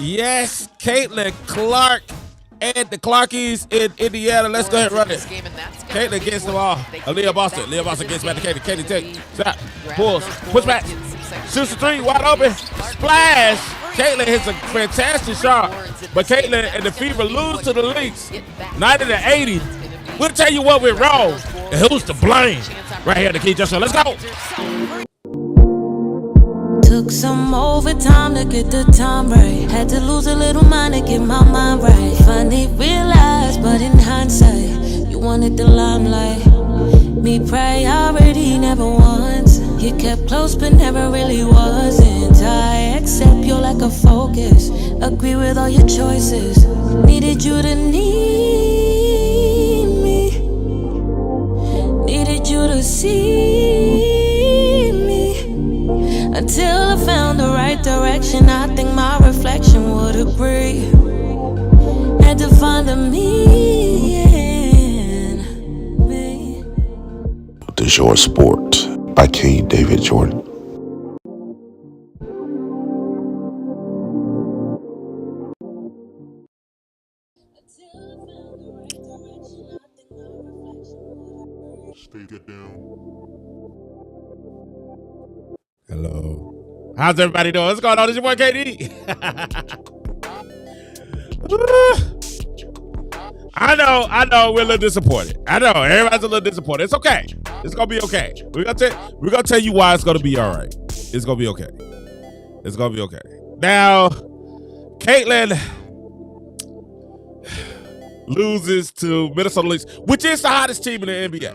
Yes, Caitlin Clark and the Clarkies in Indiana. Let's go ahead and run it. Caitlin gets the ball. Aaliyah Boston. Aaliyah Boston gets back to Caitlin. Caitlin takes. Stop. Pulls. Push back. Shoots the three. Wide open. Splash. Caitlin hits a fantastic shot. But Caitlin and the Fever lose to the Lynx. 90-80. We'll tell you what went wrong. And who's to blame? Right here at the Key Just Show. Let's go. Took some overtime to get the time right. Had to lose a little mind to get my mind right. Finally realized, but in hindsight, you wanted the limelight. Me priority never once. You kept close but never really wasn't. I accept your lack of focus. Agree with all your choices. Needed you to need me. Needed you to see. Until I found the right direction, I think my reflection would agree. Had to find the me in me. This Your Sport by King David Jordan. Hello. How's everybody doing? What's going on? It's your boy KD. I know we're a little disappointed. I know everybody's a little disappointed. It's okay. It's gonna be okay. We're gonna tell you why it's gonna be all right. It's gonna be okay. It's gonna be okay. Now, Caitlin loses to Minnesota Lynx, which is the hottest team in the NBA,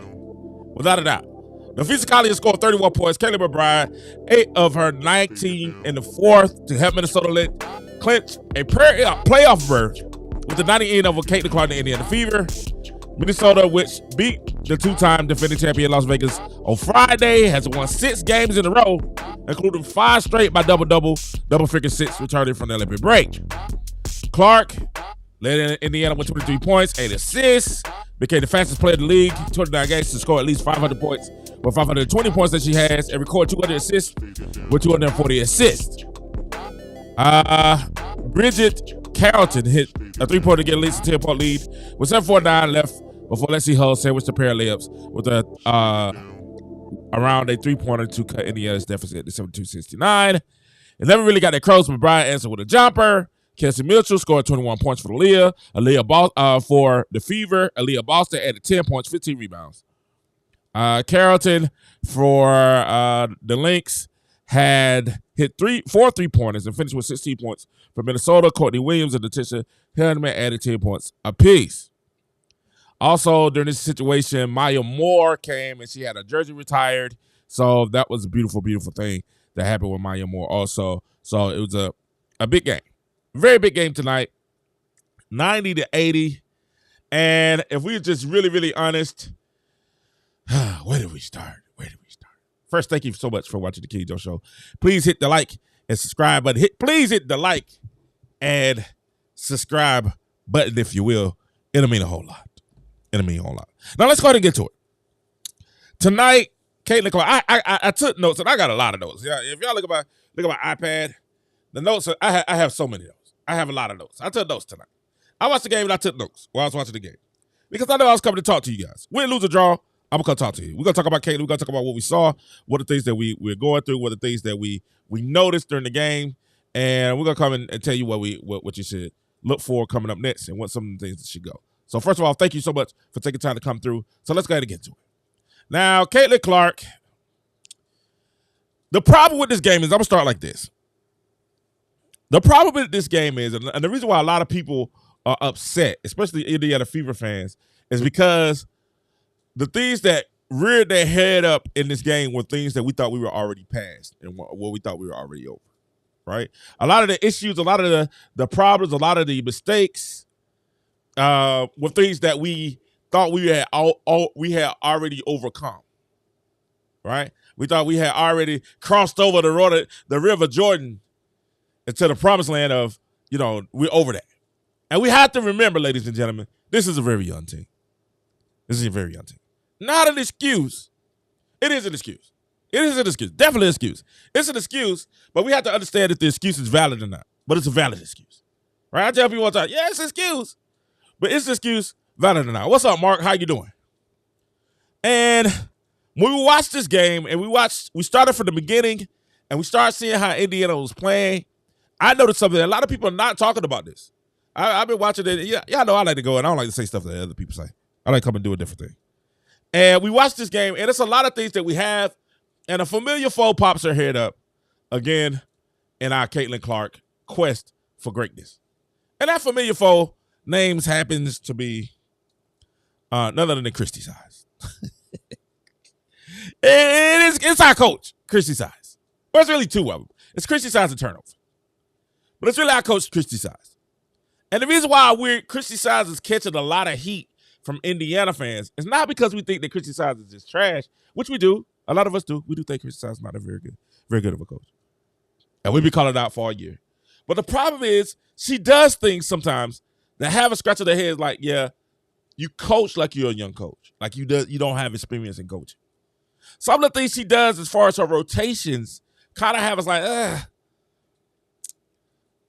without a doubt. The Officiating has scored 31 points. Caitlin McBride, 8 of her 19 in the fourth to help Minnesota clinch a playoff berth with the 98 over Caitlin Clark and the Indiana Fever. Minnesota, which beat the two-time defending champion Las Vegas on Friday, has won 6 games in a row, including 5 straight by double-figure 6, returning from the Olympic break. Clark led Indiana with 23 points, 8 assists, became the fastest player in the league, 29 games to score at least 500 points, with 520 points that she has, and recorded 200 assists with 240 assists. Bridget Carrollton hit a 3-pointer to get at least a 10-point lead with 7:49 left before Leslie Hull sandwiched a pair of layups with around a 3-pointer to cut Indiana's deficit to 72-69. It never really got that close, but Bryant answered with a jumper. Kelsey Mitchell scored 21 points for the for the Fever. Aaliyah Boston added 10 points, 15 rebounds. Carrollton for the Lynx had hit 4 3-pointers and finished with 16 points. For Minnesota, Courtney Williams and Letitia Hillman added 10 points apiece. Also, during this situation, Maya Moore came and she had her jersey retired. So that was a beautiful, beautiful thing that happened with Maya Moore also. So it was a big game. Very big game tonight. 90-80. And if we're just really, really honest, where did we start? First, thank you so much for watching the King Joe Show. Please hit the like and subscribe button. Please hit the like and subscribe button, if you will. It'll mean a whole lot. Now, let's go ahead and get to it. Tonight, Caitlin Clark, I took notes, and I got a lot of notes. Yeah, if y'all look at my iPad, the notes, I have so many notes. I have a lot of notes. I took notes tonight. I watched the game, and I took notes while I was watching the game. Because I know I was coming to talk to you guys. Win, lose, or draw, I'm going to come talk to you. We're going to talk about Caitlin. We're going to talk about what we saw, what are the things that we're going through, what are the things that we noticed during the game, and we're going to come in and tell you what you should look for coming up next and what some of the things that should go. So first of all, thank you so much for taking time to come through. So let's go ahead and get to it. Now, Caitlin Clark, the problem with this game is, I'm going to start like this. The problem with this game is, and the reason why a lot of people are upset, especially Indiana Fever fans, is because the things that reared their head up in this game were things that we thought we were already past and what we thought we were already over, right? A lot of the issues, a lot of the problems, a lot of the mistakes were things that we thought we had already overcome, right? We thought we had already crossed over the River Jordan into the promised land of, we're over that. And we have to remember, ladies and gentlemen, this is a very young team. Not an excuse. It is an excuse. Definitely an excuse. It's an excuse, but we have to understand if the excuse is valid or not. but it's a valid excuse. Right? I tell people all the time, yeah, it's an excuse. But is the excuse valid or not? What's up, Mark? How you doing? And when we watched this game and we started from the beginning and we started seeing how Indiana was playing, I noticed something. A lot of people are not talking about this. I've been watching it. Yeah, y'all know I like to go and I don't like to say stuff that other people say. I like to come and do a different thing. And we watched this game, and it's a lot of things that we have, and a familiar foe pops her head up again in our Caitlin Clark quest for greatness. And that familiar foe names happens to be none other than Christy Size. It's our coach, Christy Size. Well, it's really two of them. It's Christy Size and turnover. But it's really our coach, Christy Size. And the reason why Christy Size is catching a lot of heat from Indiana fans is not because we think that Christy Size is just trash, which we do. A lot of us do. We do think Christy Size is not a very good of a coach. And we be calling it out for a year. But the problem is she does things sometimes that have a scratch of the head like, yeah, you coach like you're a young coach. Like you don't have experience in coaching. Some of the things she does as far as her rotations kind of have us like,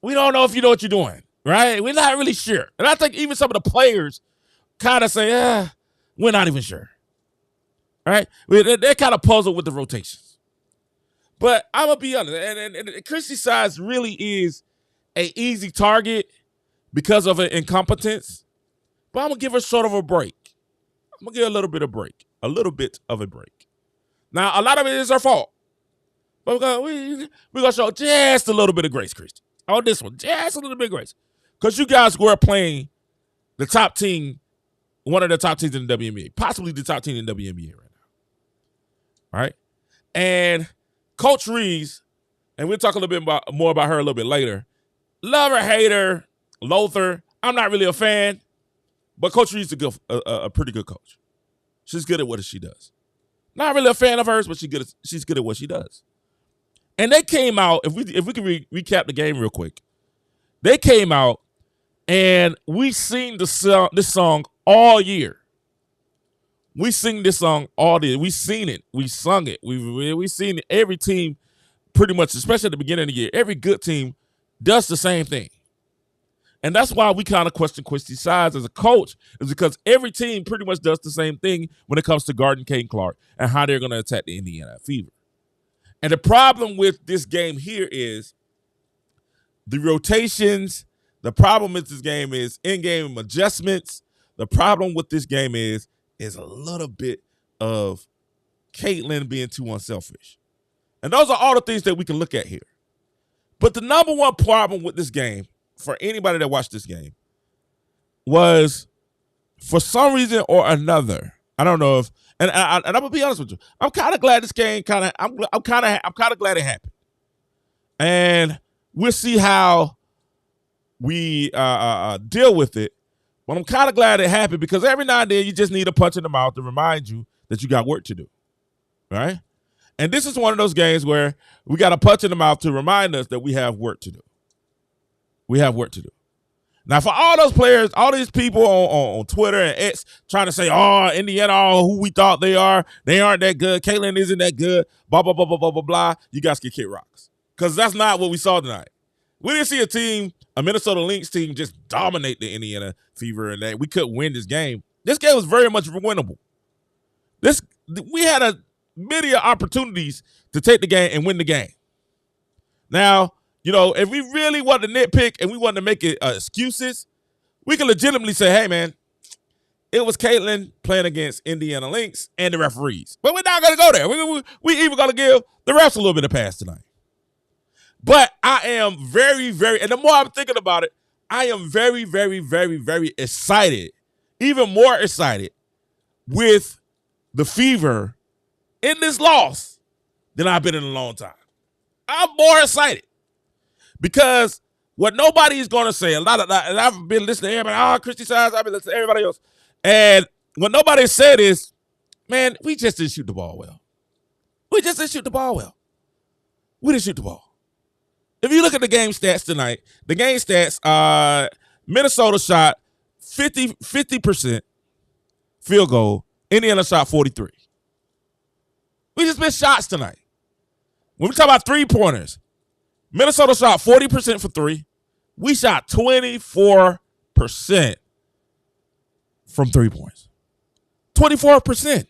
we don't know if you know what you're doing, right? We're not really sure. And I think even some of the players kind of say, we're not even sure. All right? They're kind of puzzled with the rotations. But I'm going to be honest, and Christy Size really is an easy target because of her incompetence. But I'm going to give her sort of a break. I'm going to give her a little bit of a break. Now, a lot of it is her fault. But we're going to show just a little bit of grace, Christy. On this one, just a little bit of grace. Because you guys were playing the top team, one of the top teams in the WNBA, possibly the top team in the WNBA right now. All right? And Coach Reese, and we'll talk a little bit more about her a little bit later. Love her, hate her, loathe her. I'm not really a fan, but Coach Reese is a pretty good coach. She's good at what she does. Not really a fan of hers, but she's good at what she does. And they came out, if we can recap the game real quick, they came out and we sing this song all year. We sing this song all year. We seen it. We sung it. We seen it. Every team pretty much, especially at the beginning of the year, every good team does the same thing. And that's why we kind of question Christy Size as a coach, is because every team pretty much does the same thing when it comes to guarding Caitlin Clark and how they're going to attack the Indiana Fever. And the problem with this game here is the rotations. The problem with this game is in-game adjustments. The problem with this game is a little bit of Caitlin being too unselfish. And those are all the things that we can look at here. But the number one problem with this game, for anybody that watched this game, was for some reason or another, I don't know if, and I'm gonna be honest with you, I'm kind of glad this game I'm kind of glad it happened, and we'll see how we deal with it. But I'm kind of glad it happened because every now and then you just need a punch in the mouth to remind you that you got work to do, right? And this is one of those games where we got a punch in the mouth to remind us that we have work to do. We have work to do. Now, for all those players, all these people on Twitter and X trying to say, Indiana, who we thought they are, they aren't that good. Caitlin isn't that good. Blah, blah, blah, blah, blah, blah, blah. You guys can kick rocks. Because that's not what we saw tonight. We didn't see a Minnesota Lynx team, just dominate the Indiana Fever and that we couldn't win this game. This game was very much winnable. We had many opportunities to take the game and win the game. Now, if we really want to nitpick and we want to make it excuses, we can legitimately say, hey, man, it was Caitlin playing against Indiana Lynx and the referees. But we're not going to go there. We even going to give the refs a little bit of pass tonight. But I am very, very, and the more I'm thinking about it, I am very, very, very, very excited, even more excited with the Fever in this loss than I've been in a long time. I'm more excited. Because what nobody is going to say, and I've been listening to everybody, Christy Size, I've been listening to everybody else. And what nobody said is, man, we just didn't shoot the ball well. We just didn't shoot the ball well. We didn't shoot the ball. If you look at the game stats tonight, the game stats, Minnesota shot 50% field goal. Indiana shot 43. We just missed shots tonight. When we talk about three-pointers, Minnesota shot 40% for three. We shot 24% from 3 points. 24%.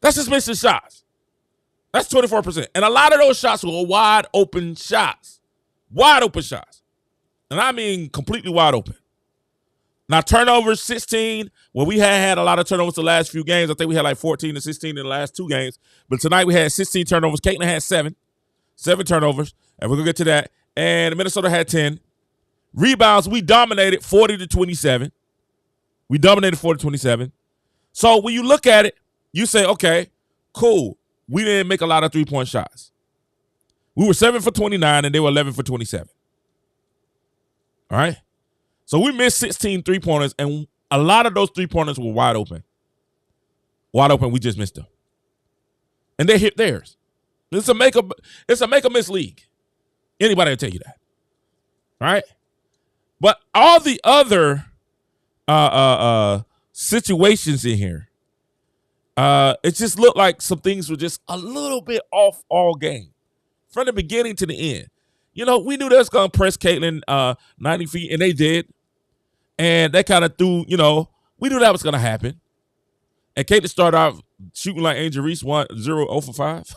That's just missing shots. That's 24%. And a lot of those shots were wide open shots. Wide open shots. And I mean completely wide open. Now, turnovers, 16. Well, we had a lot of turnovers the last few games. I think we had like 14 and 16 in the last 2 games. But tonight we had 16 turnovers. Caitlin had 7 turnovers. And we're going to get to that. And Minnesota had 10. Rebounds, we dominated 40-27. We dominated 40-27. So when you look at it, you say, okay, cool. We didn't make a lot of 3-point shots. We were 7 for 29 and they were 11 for 27. All right? So we missed 16 3-pointers, and a lot of those 3-pointers were wide open. Wide open, we just missed them. And they hit theirs. It's a make or miss league. Anybody will tell you that. All right? But all the other situations in here, it just looked like some things were just a little bit off all game. From the beginning to the end. You know, we knew they was going to press Caitlin 90 feet, and they did. And they kind of threw, you know, we knew that was going to happen. And Caitlin started off shooting like Angel Reese, 0 for 5.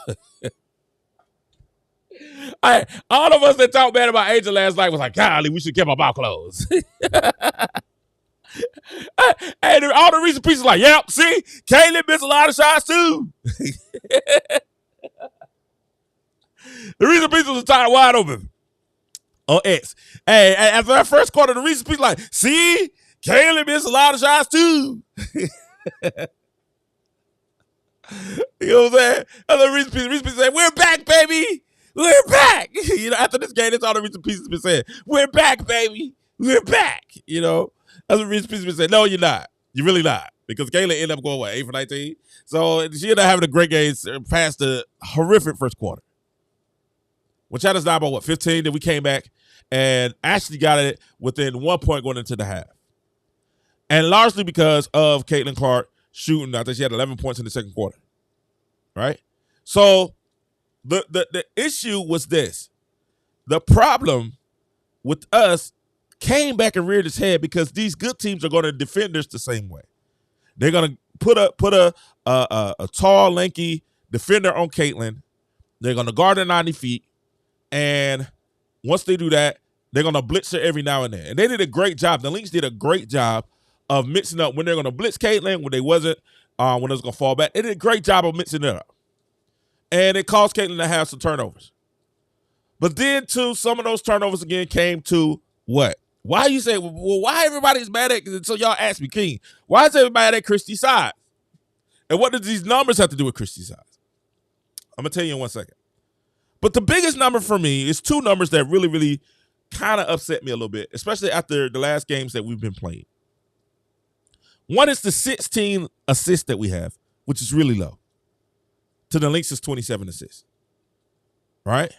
All of us that talked bad about Angel last night was like, golly, we should keep our mouth closed. And all the recent pieces like, yep, see, Caitlin missed a lot of shots too. The recent pieces was tied wide open. Oh, X. Hey, after that first quarter, the recent piece like, see, Caitlin missed a lot of shots too. You know what I'm saying? And the recent piece said, we're back, baby. We're back. You know, after this game, that's all the recent pieces been saying. We're back, baby. We're back. You know, that's what recent pieces been saying. No, you're not. You're really not. Because Caitlin ended up going, 8 for 19? So she ended up having a great game past the horrific first quarter. Which had us down by 15? Then we came back and actually got it within 1 point going into the half. And largely because of Caitlin Clark shooting. I think she had 11 points in the second quarter. Right? So the issue was this. The problem with us came back and reared its head because these good teams are going to defend us the same way. They're going to put a tall, lanky defender on Caitlin. They're going to guard her 90 feet. And once they do that, they're going to blitz her every now and then. And they did a great job. The Lynx did a great job of mixing up when they're going to blitz Caitlin, when they wasn't, when it was going to fall back. They did a great job of mixing it up. And it caused Caitlin to have some turnovers. But then, too, some of those turnovers again came to what? Why you say, well, why everybody's mad at, so y'all ask me, King, why is everybody mad at Christy's size? And what do these numbers have to do with Christy's size? I'm going to tell you in 1 second. But the biggest number for me is 2 numbers that really, really kind of upset me a little bit, especially after the last games that we've been playing. One is the 16 assists that we have, which is really low. To the Lynx is 27 assists. Right?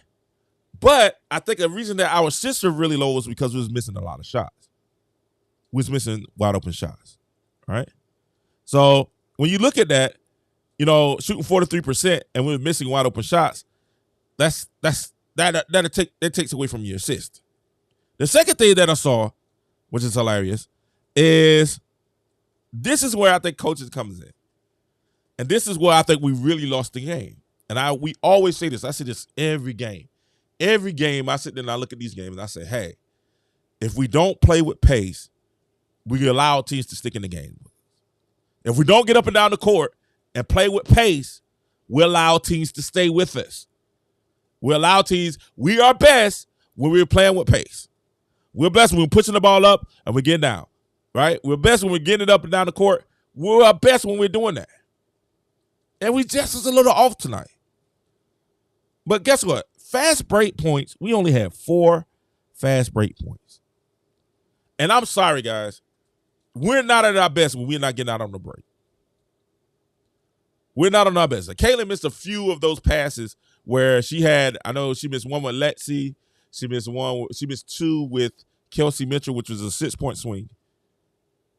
But I think the reason that our assists are really low was because we was missing a lot of shots. We was missing wide open shots. Right? So when you look at that, you know, shooting 43% and we're missing wide open shots, that takes away from your assist. The second thing that I saw, which is hilarious, is this is where I think coaches comes in. And this is where I think we really lost the game. And we always say this. I say this every game. Every game I sit there and I look at these games and I say, hey, if we don't play with pace, we allow teams to stick in the game. If we don't get up and down the court and play with pace, we allow teams to stay with us. We allow teams, we are best when we're playing with pace. We're best when we're pushing the ball up and we're getting down, right? We're best when we're getting it up and down the court. We're our best when we're doing that. And we just was a little off tonight. But guess what? Fast break points, we only have 4 fast break points. And I'm sorry, guys. We're not at our best when we're not getting out on the break. We're not on our best. Caitlin missed a few of those passes where she had, I know she missed one with Lexi. She missed 2 with Kelsey Mitchell, which was a 6-point swing.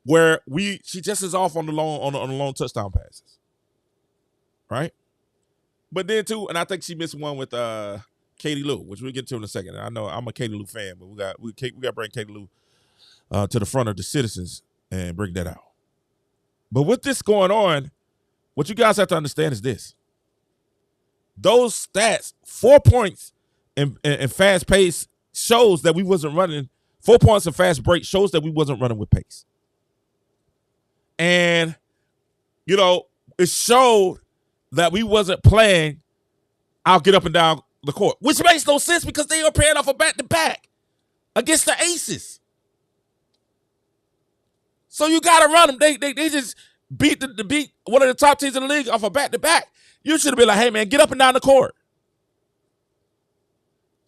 Where she just is off on the long touchdown passes. Right? But then too, and I think she missed one with Katie Lou, which we'll get to in a second. I know I'm a Katie Lou fan, but we got to bring Katie Lou to the front of the citizens and bring that out. But with this going on, what you guys have to understand is this. Those stats, 4 points in fast pace shows that we wasn't running. 4 points in fast break shows that we wasn't running with pace. And, you know, it showed that we wasn't playing I'll get up and down the court, which makes no sense because they are playing off a back-to-back against the Aces. So you got to run them. They just beat one of the top teams in the league off a back-to-back. You should have been like, hey, man, get up and down the court.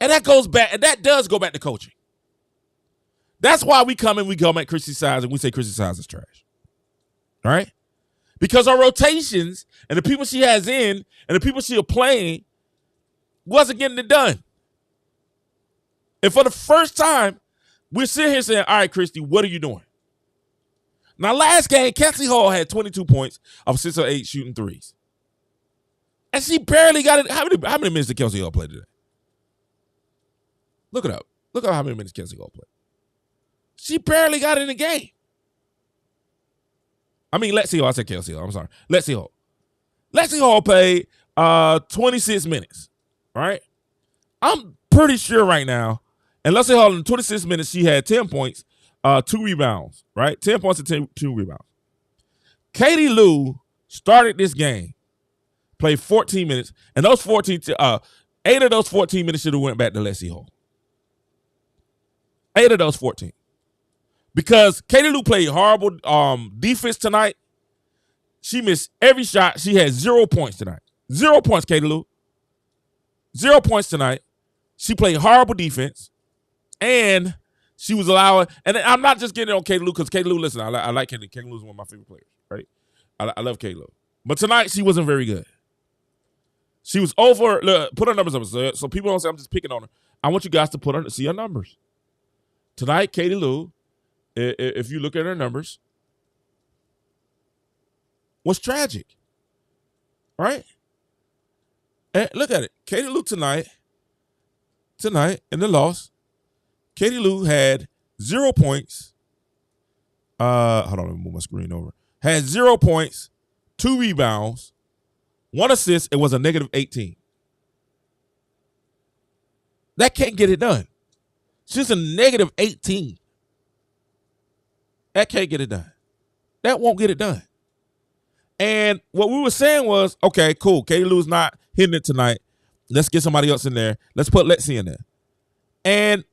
And that goes back, and that does go back to coaching. That's why we come at Chrissy Sides and we say Chrissy Sides is trash. All right? Because our rotations and the people she has in and the people she are playing wasn't getting it done. And for the first time, we're sitting here saying, all right, Christy, what are you doing? Now, last game, Kelsey Hall had 22 points of 6 or 8 shooting threes. And she barely got it. How many minutes did Kelsey Hall play today? Look it up. Look up how many minutes Kelsey Hall played. She barely got in the game. I mean, Lexi Hall. I said Kelsey Hall. I'm sorry. Lexi Hall. Lexi Hall played 26 minutes, right? I'm pretty sure right now, and Lexi Hall in 26 minutes, she had 10 points, 2 rebounds, right? 10 points and 2 rebounds. Katie Lou started this game, played 14 minutes, and those 8 of those 14 minutes should have went back to Lexi Hall. 8 of those 14. Because Katie Lou played horrible defense tonight. She missed every shot. She had 0 points tonight. 0 points, Katie Lou. 0 points tonight. She played horrible defense. And she was allowing, and I'm not just getting on Katie Lou because Katie Lou, listen, I like Katie. Katie Lou is one of my favorite players, right? I love Katie Lou. But tonight, she wasn't very good. She was over, look, put her numbers up. So people don't say I'm just picking on her. I want you guys to see her numbers. Tonight, Katie Lou, if you look at her numbers, was tragic, right? And look at it. Katie Lou tonight in the loss, Katie Lou had 0 points. Hold on, let me move my screen over. Had 0 points, 2 rebounds, 1 assist. It was a negative 18. That can't get it done. She's a negative 18. That can't get it done. That won't get it done. And what we were saying was, okay, cool. Katie Lou's not hitting it tonight. Let's get somebody else in there. Let's put Lexi in there. And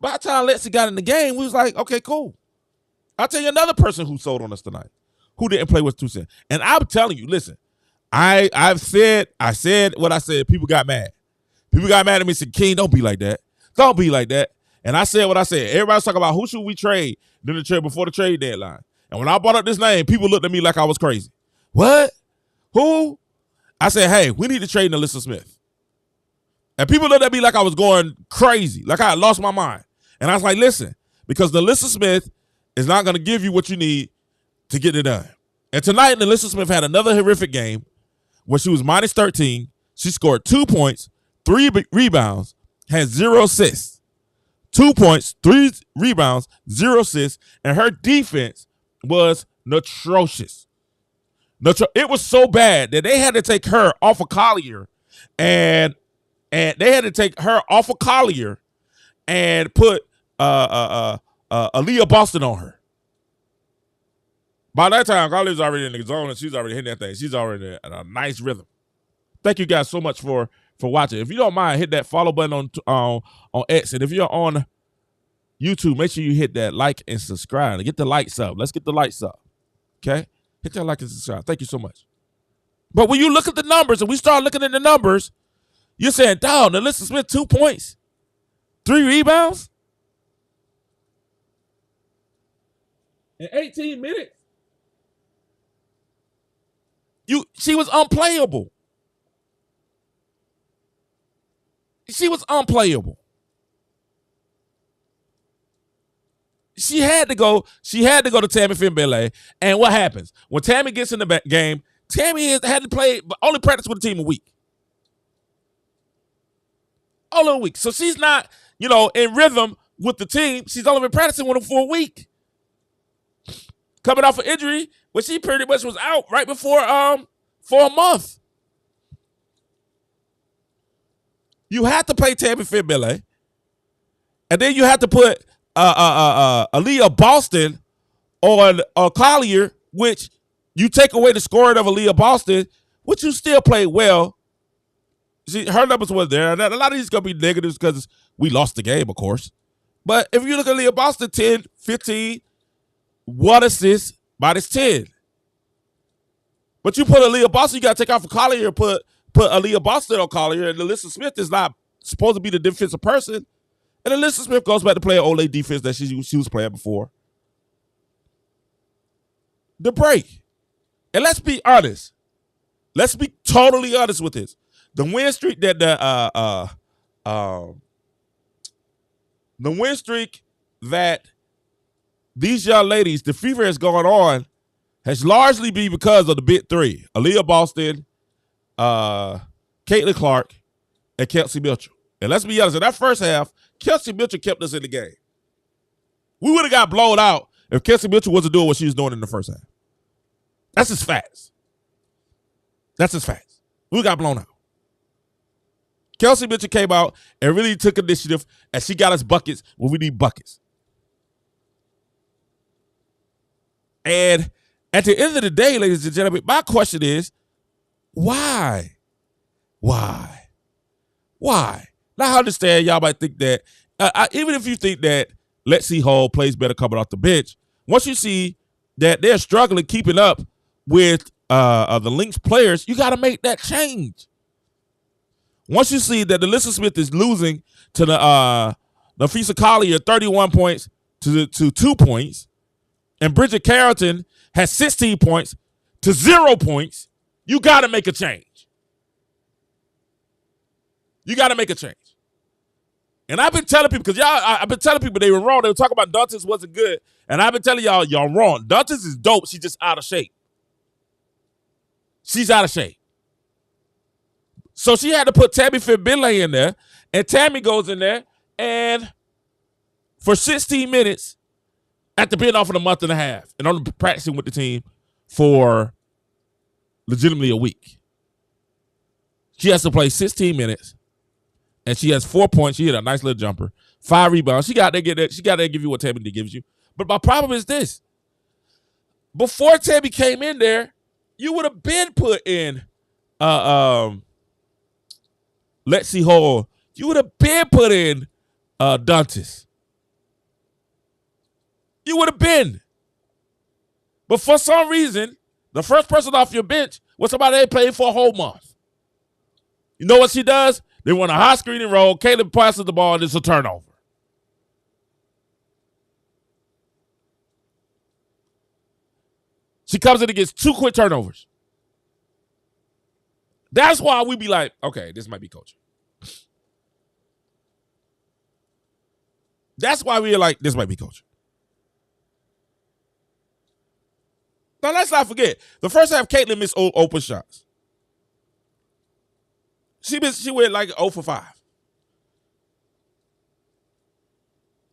by the time Lexi got in the game, we was like, okay, cool. I'll tell you another person who sold on us tonight, who didn't play with 2 cents. And I'm telling you, listen, I said what I said. People got mad. People got mad at me and said, King, don't be like that. Don't be like that. And I said what I said. Everybody's talking about who should we trade before the trade deadline. And when I brought up this name, people looked at me like I was crazy. What? Who? I said, hey, we need to trade Alyssa Smith. And people looked at me like I was going crazy, like I had lost my mind. And I was like, listen, because Alyssa Smith is not going to give you what you need to get it done. And tonight, Alyssa Smith had another horrific game where she was minus 13. She scored 2 points, 3 rebounds, had 0 assists. 2 points, 3 rebounds, 0 assists, and her defense was atrocious. It was so bad that they had to take her off of Collier, and they had to take her off of Collier and put Aaliyah Boston on her. By that time, Collier's already in the zone, and she's already hitting that thing. She's already in a nice rhythm. Thank you guys so much for watching. If you don't mind, hit that follow button on X. And if you're on YouTube, make sure you hit that like and subscribe. And get the lights up. Let's get the lights up. Okay? Hit that like and subscribe. Thank you so much. But when you look at the numbers and we start looking at the numbers, you're saying, dog, Alyssa Smith, 2 points, 3 rebounds, in 18 minutes. She was unplayable. She was unplayable. She had to go to Tammy Finbele. And what happens? When Tammy gets in the game, Tammy had to play, only practice with the team a week. All of a week. So she's not, in rhythm with the team. She's only been practicing with them for a week. Coming off an injury, but she pretty much was out right before for a month. You had to play Tammy Finbele, and then you had to put Aaliyah Boston on Collier, which you take away the scoring of Aaliyah Boston, which you still played well. Her numbers were there. A lot of these going to be negatives because we lost the game, of course. But if you look at Aaliyah Boston, 10, 15, 1 assist, minus 10. But you put Aaliyah Boston, you got to take off a Collier and put Aaliyah Boston on Collier, and Alyssa Smith is not supposed to be the defensive person. And Alyssa Smith goes back to play Olay defense that she was playing before. The break. And let's be honest. Let's be totally honest with this. The win streak that the win streak that these young ladies, the fever has gone on, has largely been because of the big three. Aaliyah Boston, Caitlin Clark, and Kelsey Mitchell. And let's be honest, in that first half, Kelsey Mitchell kept us in the game. We would have got blown out if Kelsey Mitchell wasn't doing what she was doing in the first half. That's just facts. We got blown out. Kelsey Mitchell came out and really took initiative, and she got us buckets when we need buckets. And at the end of the day, ladies and gentlemen, my question is, why? Why? Now, I understand y'all might think that, even if you think that Lexi Hall plays better coming off the bench, once you see that they're struggling keeping up with the Lynx players, you got to make that change. Once you see that Alyssa Smith is losing to the Nafisa Collier 31 points to 2 points, and Bridget Carrollton has 16 points to 0 points, you got to make a change. You got to make a change. And I've been telling people, because I've been telling people they were wrong. They were talking about Dantes wasn't good. And I've been telling y'all wrong. Dantes is dope. She's just out of shape. She's out of shape. So she had to put Tammy Finbele in there. And Tammy goes in there. And for 16 minutes, after being off in a month and a half, and only practicing with the team for legitimately a week, she has to play 16 minutes. And she has 4 points. She hit a nice little jumper. 5 rebounds. She got to give you what Tammy gives you. But my problem is this. Before Tammy came in there, you would have been put in Lexi Hall. You would have been put in Dantes. You would have been. But for some reason, the first person off your bench was somebody that played for a whole month. You know what she does? They run a high screen and roll. Caleb passes the ball, and it's a turnover. She comes in and gets 2 quick turnovers. That's why we be like, okay, this might be coaching. That's why we're like, this might be coaching. Now, let's not forget, the first half, Caitlin missed open shots. She went like 0 for 5.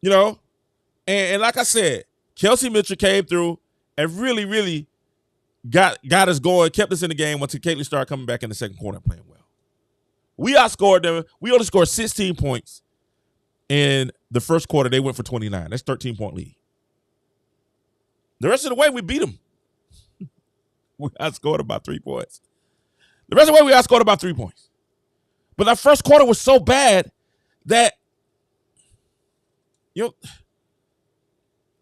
You know? And like I said, Kelsey Mitchell came through and really, really got us going, kept us in the game until Caitlin started coming back in the second quarter and playing well. We outscored them. We only scored 16 points in the first quarter. They went for 29. That's 13-point lead. The rest of the way, we beat them. We outscored about 3 points. The rest of the way, we outscored about 3 points. But that first quarter was so bad that you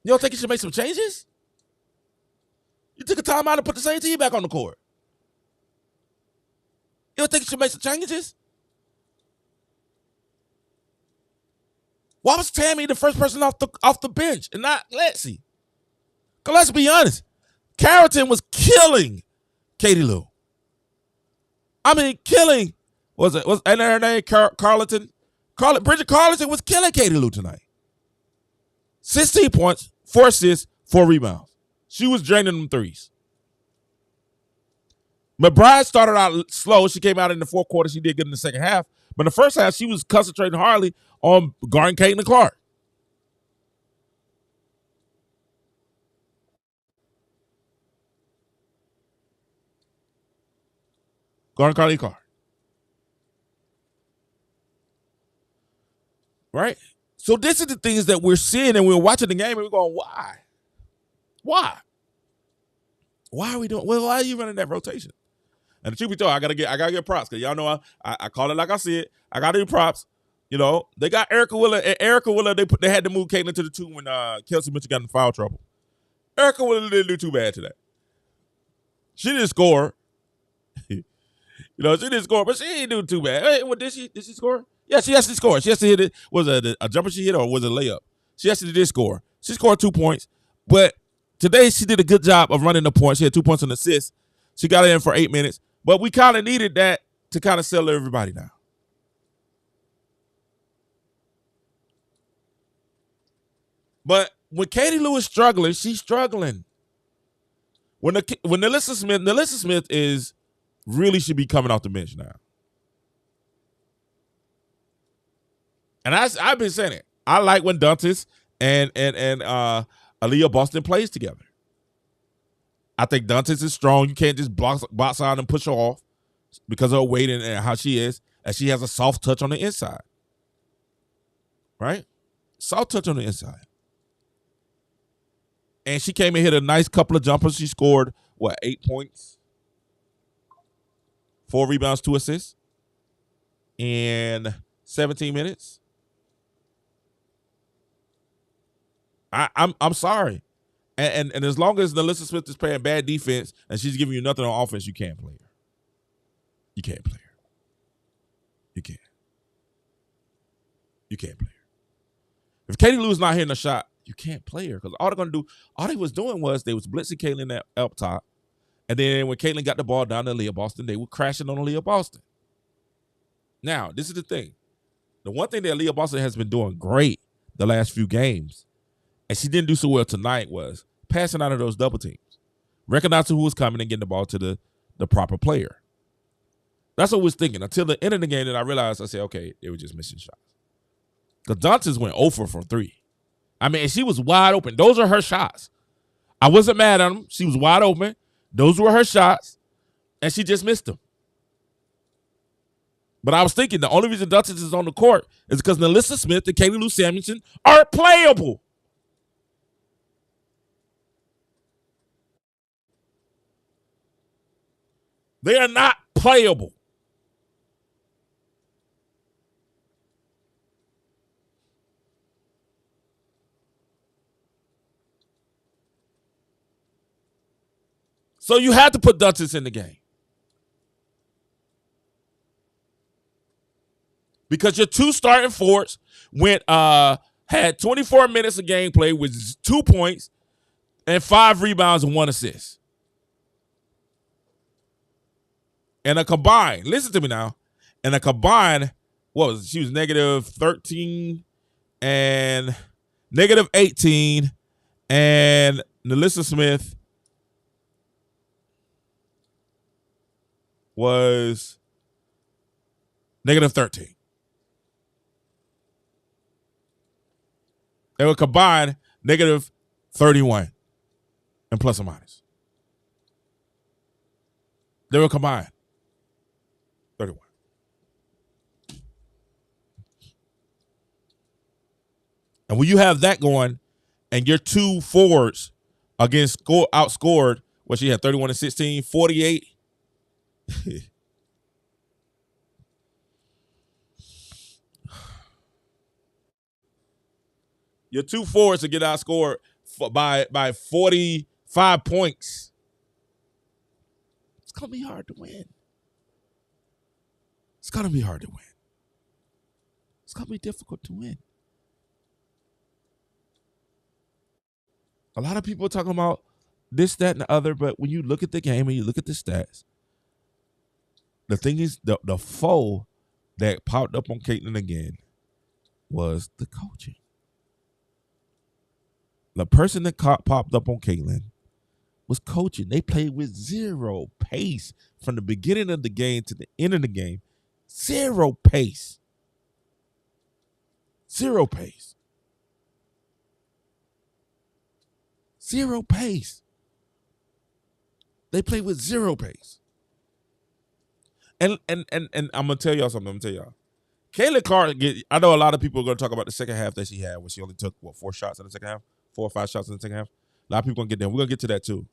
don't think you should make some changes? You took a timeout to put the same team back on the court. You don't think you should make some changes? Why was Tammy the first person off the bench and not Lexi? Because let's be honest, Carrollton was killing Katie Lou. I mean, killing. Was her name Carleton? Bridget Carleton was killing Katie Lou tonight. 16 points, 4 assists, 4 rebounds. She was draining them threes. McBride started out slow. She came out in the fourth quarter. She did good in the second half. But in the first half, she was concentrating hardly on guarding Caitlin Clark. Guarding Carly Clark. Right? So this is the things that we're seeing, and we're watching the game, and we're going, why? Why? Why are we doing? Well, why are you running that rotation? And the truth be told, I gotta get props because y'all know I call it like I see it. I gotta do props. You know, they got Erica Willer. And Erica Willer, they had to move Caitlin to the 2 when Kelsey Mitchell got in foul trouble. Erica Willer didn't do too bad today. She didn't score. She didn't score, but she didn't do too bad. Hey, what did she? Did she score? Yeah, she actually scored. She actually hit it. Was it a jumper she hit or was it a layup? She actually did score. She scored 2 points, but today she did a good job of running the points. She had 2 points on assist. She got it in for 8 minutes, but we kind of needed that to kind of settle everybody down. But when Katie Lou is struggling, she's struggling. When Alyssa Smith is really should be coming off the bench now. And I've been saying it. I like when Dantas and Aaliyah Boston plays together. I think Dantas is strong. You can't just box out and push her off because of her weight and how she is. And she has a soft touch on the inside. Right? Soft touch on the inside. And she came and hit a nice couple of jumpers. She scored, 8 points? 4 rebounds, 2 assists in 17 minutes. I'm sorry. And as long as Alyssa Smith is playing bad defense and she's giving you nothing on offense, you can't play her. You can't play her. You can't. You can't play her. If Katie Lou's not hitting a shot, you can't play her because all they was doing was they was blitzing Caitlin up top. And then when Caitlin got the ball down to Aaliyah Boston, they were crashing on Aaliyah Boston. Now, this is the thing. The one thing that Aaliyah Boston has been doing great the last few games, and she didn't do so well tonight, was passing out of those double teams, recognizing who was coming and getting the ball to the proper player. That's what I was thinking until the end of the game that I realized, I said, okay, they were just missing shots. Because Dantas went 0 for 3. I mean, she was wide open. Those are her shots. I wasn't mad at them. She was wide open. Those were her shots, and she just missed them. But I was thinking the only reason Dantas is on the court is because Alyssa Smith and Katie Lou Samuelson are playable. They are not playable. So you had to put Dantas in the game. Because your 2 starting forwards had 24 minutes of gameplay with 2 points and 5 rebounds and 1 assist. And a combined, listen to me now, and a combined, she was negative 13 and negative 18, and Alyssa Smith was negative 13. They were combined negative 31 and plus or minus. They were combined 31. And when you have that going and your 2 forwards outscored, she had 31 and 16, 48. Your 2 forwards to get outscored by 45 points. It's going to be hard to win. It's going to be hard to win. It's going to be difficult to win. A lot of people are talking about this, that, and the other, but when you look at the game and you look at the stats, the thing is, the foe that popped up on Caitlin again was the coaching. The person that popped up on Caitlin was coaching. They played with zero pace from the beginning of the game to the end of the game. Zero pace. Zero pace. Zero pace. They played with zero pace. And I'm gonna tell y'all something. Caitlin Clark, I know a lot of people are gonna talk about the second half that she had when she only took 4 shots in the second half, 4 or 5 shots in the second half. A lot of people gonna get there. We're gonna get to that too.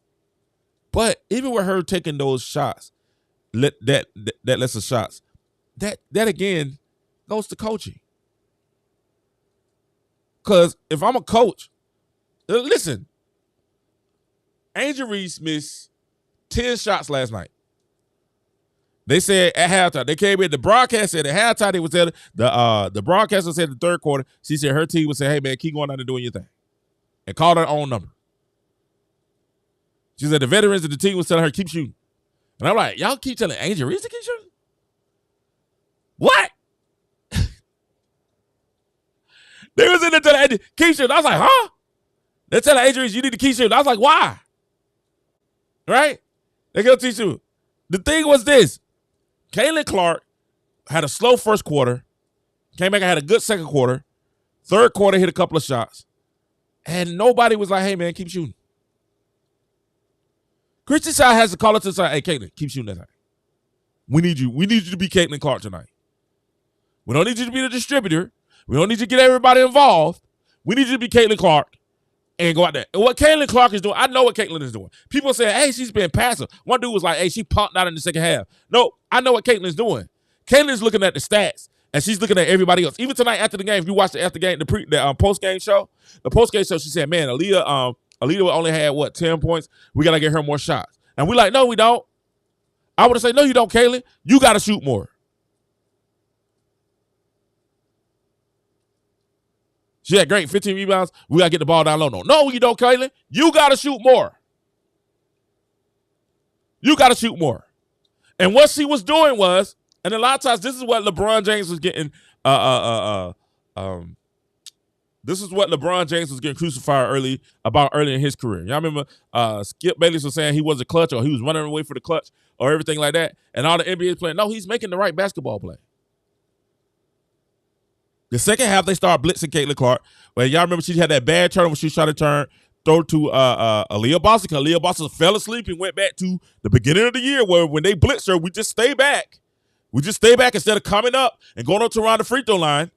But even with her taking those shots, that lets us shots, that again goes to coaching. Because if I'm a coach, listen, Angel Reese missed 10 shots last night. They said at halftime, they came in, the broadcast said at halftime, they was at the broadcaster said the third quarter, she said her team would say, hey man, keep going out and doing your thing. And called her own number. She said the veterans of the team was telling her, keep shooting. And I'm like, y'all keep telling Angel Reese to keep shooting? What? They was in there telling Angel, keep shooting. I was like, huh? They're telling Angel Reese, you need to keep shooting. I was like, why? Right? They go teach you. The thing was this. Caitlin Clark had a slow first quarter, came back and had a good second quarter. Third quarter, hit a couple of shots. And nobody was like, hey, man, keep shooting. Christian Shaw has to call it to the side, hey, Caitlin, keep shooting that thing. We need you. We need you to be Caitlin Clark tonight. We don't need you to be the distributor. We don't need you to get everybody involved. We need you to be Caitlin Clark and go out there. And what Caitlin Clark is doing, I know what Caitlin is doing. People say, hey, she's been passive. One dude was like, hey, she pumped out in the second half. No, I know what Caitlin is doing. Caitlin's looking at the stats, and she's looking at everybody else. Even tonight after the game, if you watch the after game, the post-game show, she said, man, Aaliyah only had, 10 points? We got to get her more shots. And we like, no, we don't. I would have said, no, you don't, Caitlin. You got to shoot more. She had great 15 rebounds. We got to get the ball down low. No, you don't, Caitlin. You got to shoot more. You got to shoot more. And what she was doing was, and a lot of times this is what LeBron James was getting, this is what LeBron James was getting crucified early in his career. Y'all remember Skip Bayless was saying he wasn't clutch or he was running away for the clutch or everything like that. And all the NBA playing, no, he's making the right basketball play. The second half, they started blitzing Caitlin Clark. Well, y'all remember she had that bad turn when she was trying to throw to Aaliyah Boston. Because Aaliyah Boston fell asleep and went back to the beginning of the year where when they blitzed her, we just stay back. We just stay back instead of coming up and going up to around the free throw line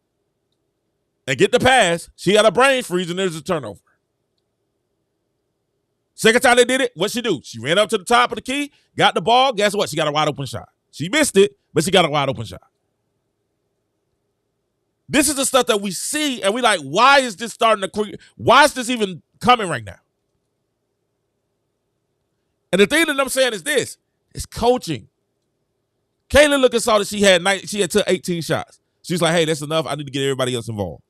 and get the pass. She had a brain freeze and there's a turnover. Second time they did it, what'd she do? She ran up to the top of the key, got the ball. Guess what? She got a wide open shot. She missed it, but she got a wide open shot. This is the stuff that we see, and we like, why is this why is this even coming right now? And the thing that I'm saying is this, it's coaching. Caitlin looked and saw that she had took 18 shots. She's like, hey, that's enough. I need to get everybody else involved.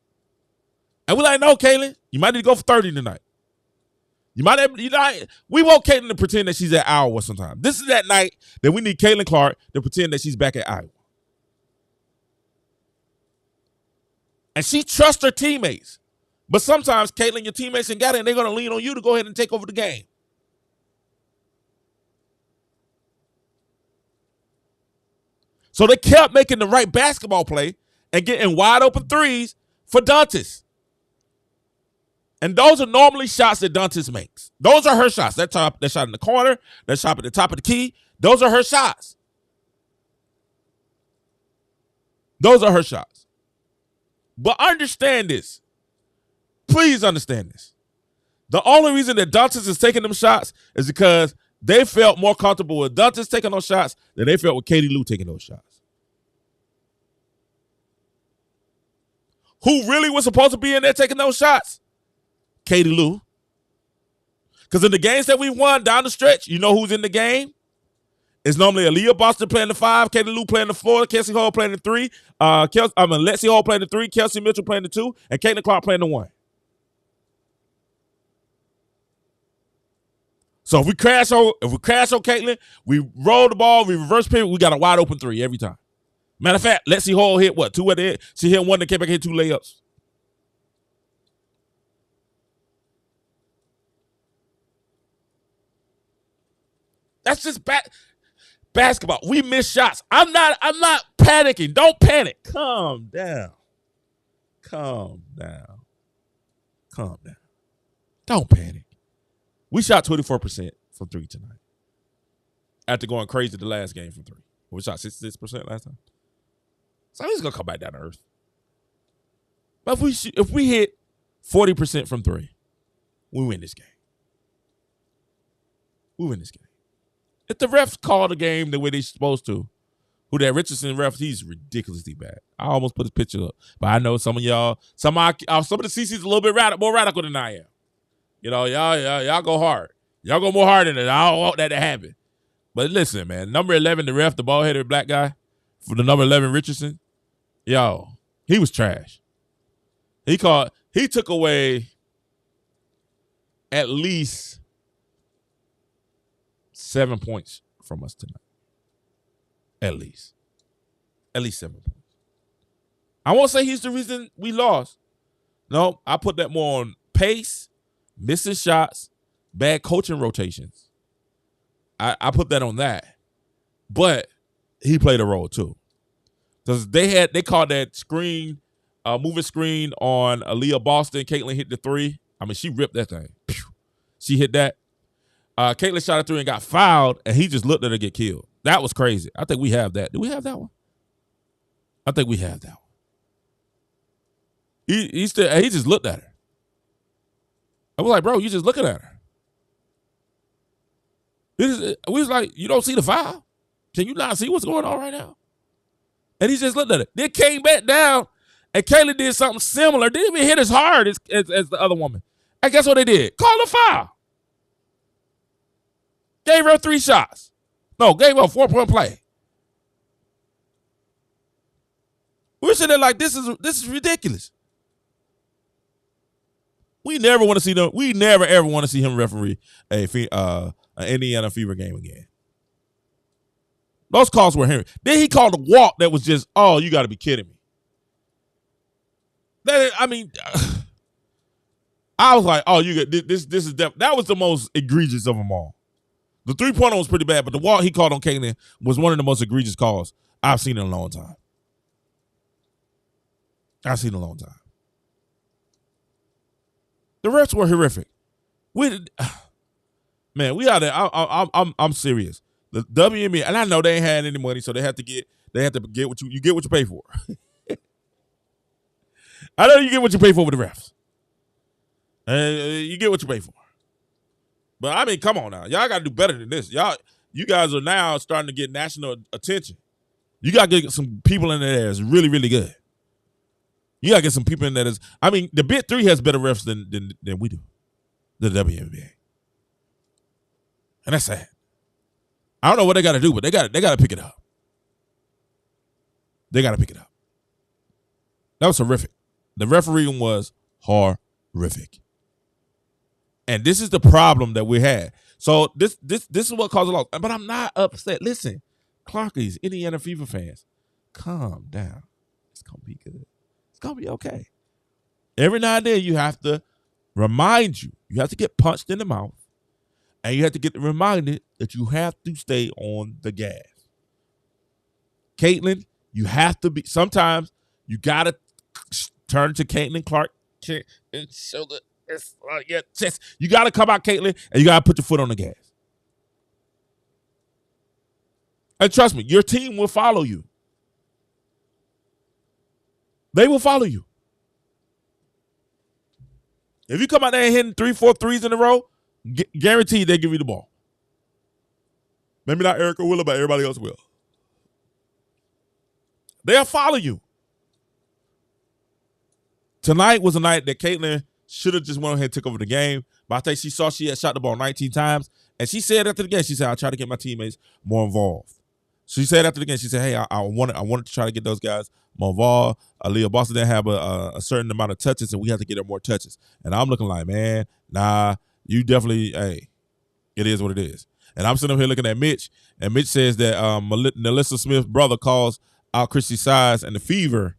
And we're like, no, Caitlin, you might need to go for 30 tonight. We want Caitlin to pretend that she's at Iowa sometime. This is that night that we need Caitlin Clark to pretend that she's back at Iowa. And she trusts her teammates. But sometimes, Caitlin, your teammates ain't got it, and they're going to lean on you to go ahead and take over the game. So they kept making the right basketball play and getting wide open threes for Dantas. And those are normally shots that Dantas makes. Those are her shots. That shot in the corner, that shot at the top of the key, those are her shots. Those are her shots. But understand this. Please understand this. The only reason that Dantas is taking them shots is because they felt more comfortable with Dantas taking those shots than they felt with Katie Lou taking those shots. Who really was supposed to be in there taking those shots? Katie Lou. Because in the games that we won down the stretch, you know who's in the game? It's normally Aaliyah Boston playing the 5, Katie Lou playing the 4, Kelsey Hall playing the 3, Lexi Hall playing the 3, Kelsey Mitchell playing the 2, and Caitlin Clark playing the 1. So if we crash on Caitlin, we roll the ball, we reverse pivot, we got a wide open 3 every time. Matter of fact, Lexi Hall hit 2 at the end. She hit 1 that came back and hit 2 layups. That's just basketball. We miss shots. I'm not panicking. Don't panic. Calm down. Calm down. Calm down. Don't panic. We shot 24% from 3 tonight. After going crazy the last game from 3. We shot 66% last time. So he's gonna come back down to earth. But if we hit 40% from 3, we win this game. We win this game. If the refs call the game the way they're supposed to, who that Richardson ref, he's ridiculously bad. I almost put his picture up, but I know some of y'all, some of the CC's a little bit more radical than I am. You know, y'all go hard. Y'all go more hard than it. I don't want that to happen. But listen, man, number 11, the ref, the bald-headed black guy, for the number 11 Richardson, yo, he was trash. He took away at least 7 points from us tonight. At least 7 points. I won't say he's the reason we lost. No, I put that more on pace, missing shots, bad coaching rotations. I put that on that. But he played a role too. Because they called that screen, moving screen on Aaliyah Boston. Caitlin hit the 3. I mean, she ripped that thing. She hit that. Caitlin shot a 3 and got fouled, and he just looked at her get killed. That was crazy. I think we have that. Do we have that one? I think we have that one. He just looked at her. I was like, bro, you just looking at her. We was like, you don't see the foul? Can you not see what's going on right now? And he just looked at it. Then came back down, and Kayla did something similar. Didn't even hit as hard as the other woman. And guess what they did? Call a foul. Gave her 3 shots. No, gave her a 4-point play. We're sitting there like, this is ridiculous. We never want to see them. We never ever want to see him referee an Indiana Fever game again. Those calls were him. Then he called a walk that was just, oh, you got to be kidding me. I was like, oh, you get this. This is that was the most egregious of them all. The 3-pointer was pretty bad, but the walk he called on Caitlin was one of the most egregious calls I've seen in a long time. The refs were horrific. I'm serious. The WNBA, and I know they ain't had any money, so they have to get what you get what you pay for. I know you get what you pay for with the refs. You get what you pay for. But I mean, come on now. Y'all got to do better than this. You guys are now starting to get national attention. You got to get some people in there that's really, really good. You got to get some people in there that's, I mean, the Big 3 has better refs than we do. The WNBA. And that's sad. I don't know what they got to do, but they got to pick it up. They got to pick it up. That was horrific. The refereeing was horrific. And this is the problem that we had. So this is what caused a loss. But I'm not upset. Listen, Clarkies, Indiana Fever fans, calm down. It's going to be good. It's going to be okay. Every now and then you have to remind you. You have to get punched in the mouth. And you have to get reminded that you have to stay on the gas. Caitlin, you have to be, sometimes you got to turn to Caitlin Clark and show the, your chest. You got to come out, Caitlin, and you got to put your foot on the gas. And trust me, your team will follow you. They will follow you. If you come out there and hitting 3-4 threes in a row, guaranteed they give you the ball. Maybe not Erica will, but everybody else will. They'll follow you. Tonight was a night that Caitlin should have just went ahead and took over the game. But I think she saw she had shot the ball 19 times. And she said after the game, she said, I try to get my teammates more involved. She said after the game, she said, hey, I wanted to try to get those guys more involved. Aaliyah Boston didn't have a certain amount of touches, and we have to get her more touches. And I'm looking like, man, nah, you definitely, hey, it is what it is. And I'm sitting up here looking at Mitch, and Mitch says that Melissa Smith's brother calls out Chrissy Size and the Fever,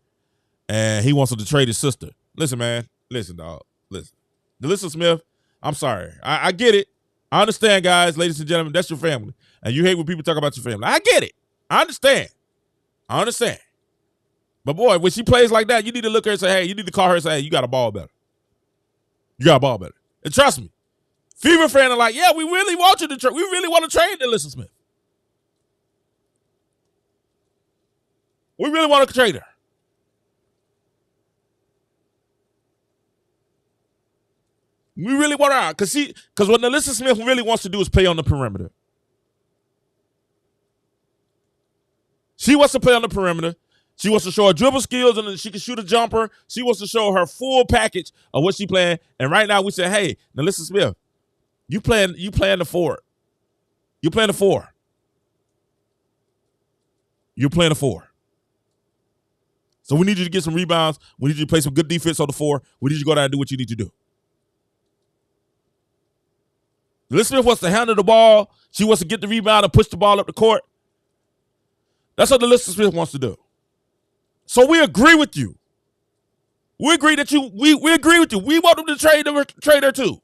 and he wants her to trade his sister. Listen, man. Listen, dog. Listen. Melissa Smith, I'm sorry. I get it. I understand, guys, ladies and gentlemen, that's your family. and you hate when people talk about your family. I get it. I understand. But boy, when she plays like that, you need to look at her and say, hey, you need to call her and say, hey, you got a ball better. And trust me, Fever fans are like, yeah, we really want you to trade. We really want to trade Alyssa Smith. We really want to trade her. We really want her out. Because what Alyssa Smith really wants to do is play on the perimeter. She wants to play on the perimeter. She wants to show her dribble skills and then she can shoot a jumper. She wants to show her full package of what she playing. And right now we say, hey, Alyssa Smith, you playing the four. You're playing the four. So we need you to get some rebounds. We need you to play some good defense on the floor. We need you to go down and do what you need to do. Alyssa Smith wants to handle the ball. She wants to get the rebound and push the ball up the court. That's what Alyssa Smith wants to do. So we agree with you. We agree with you. We want them to trade her too.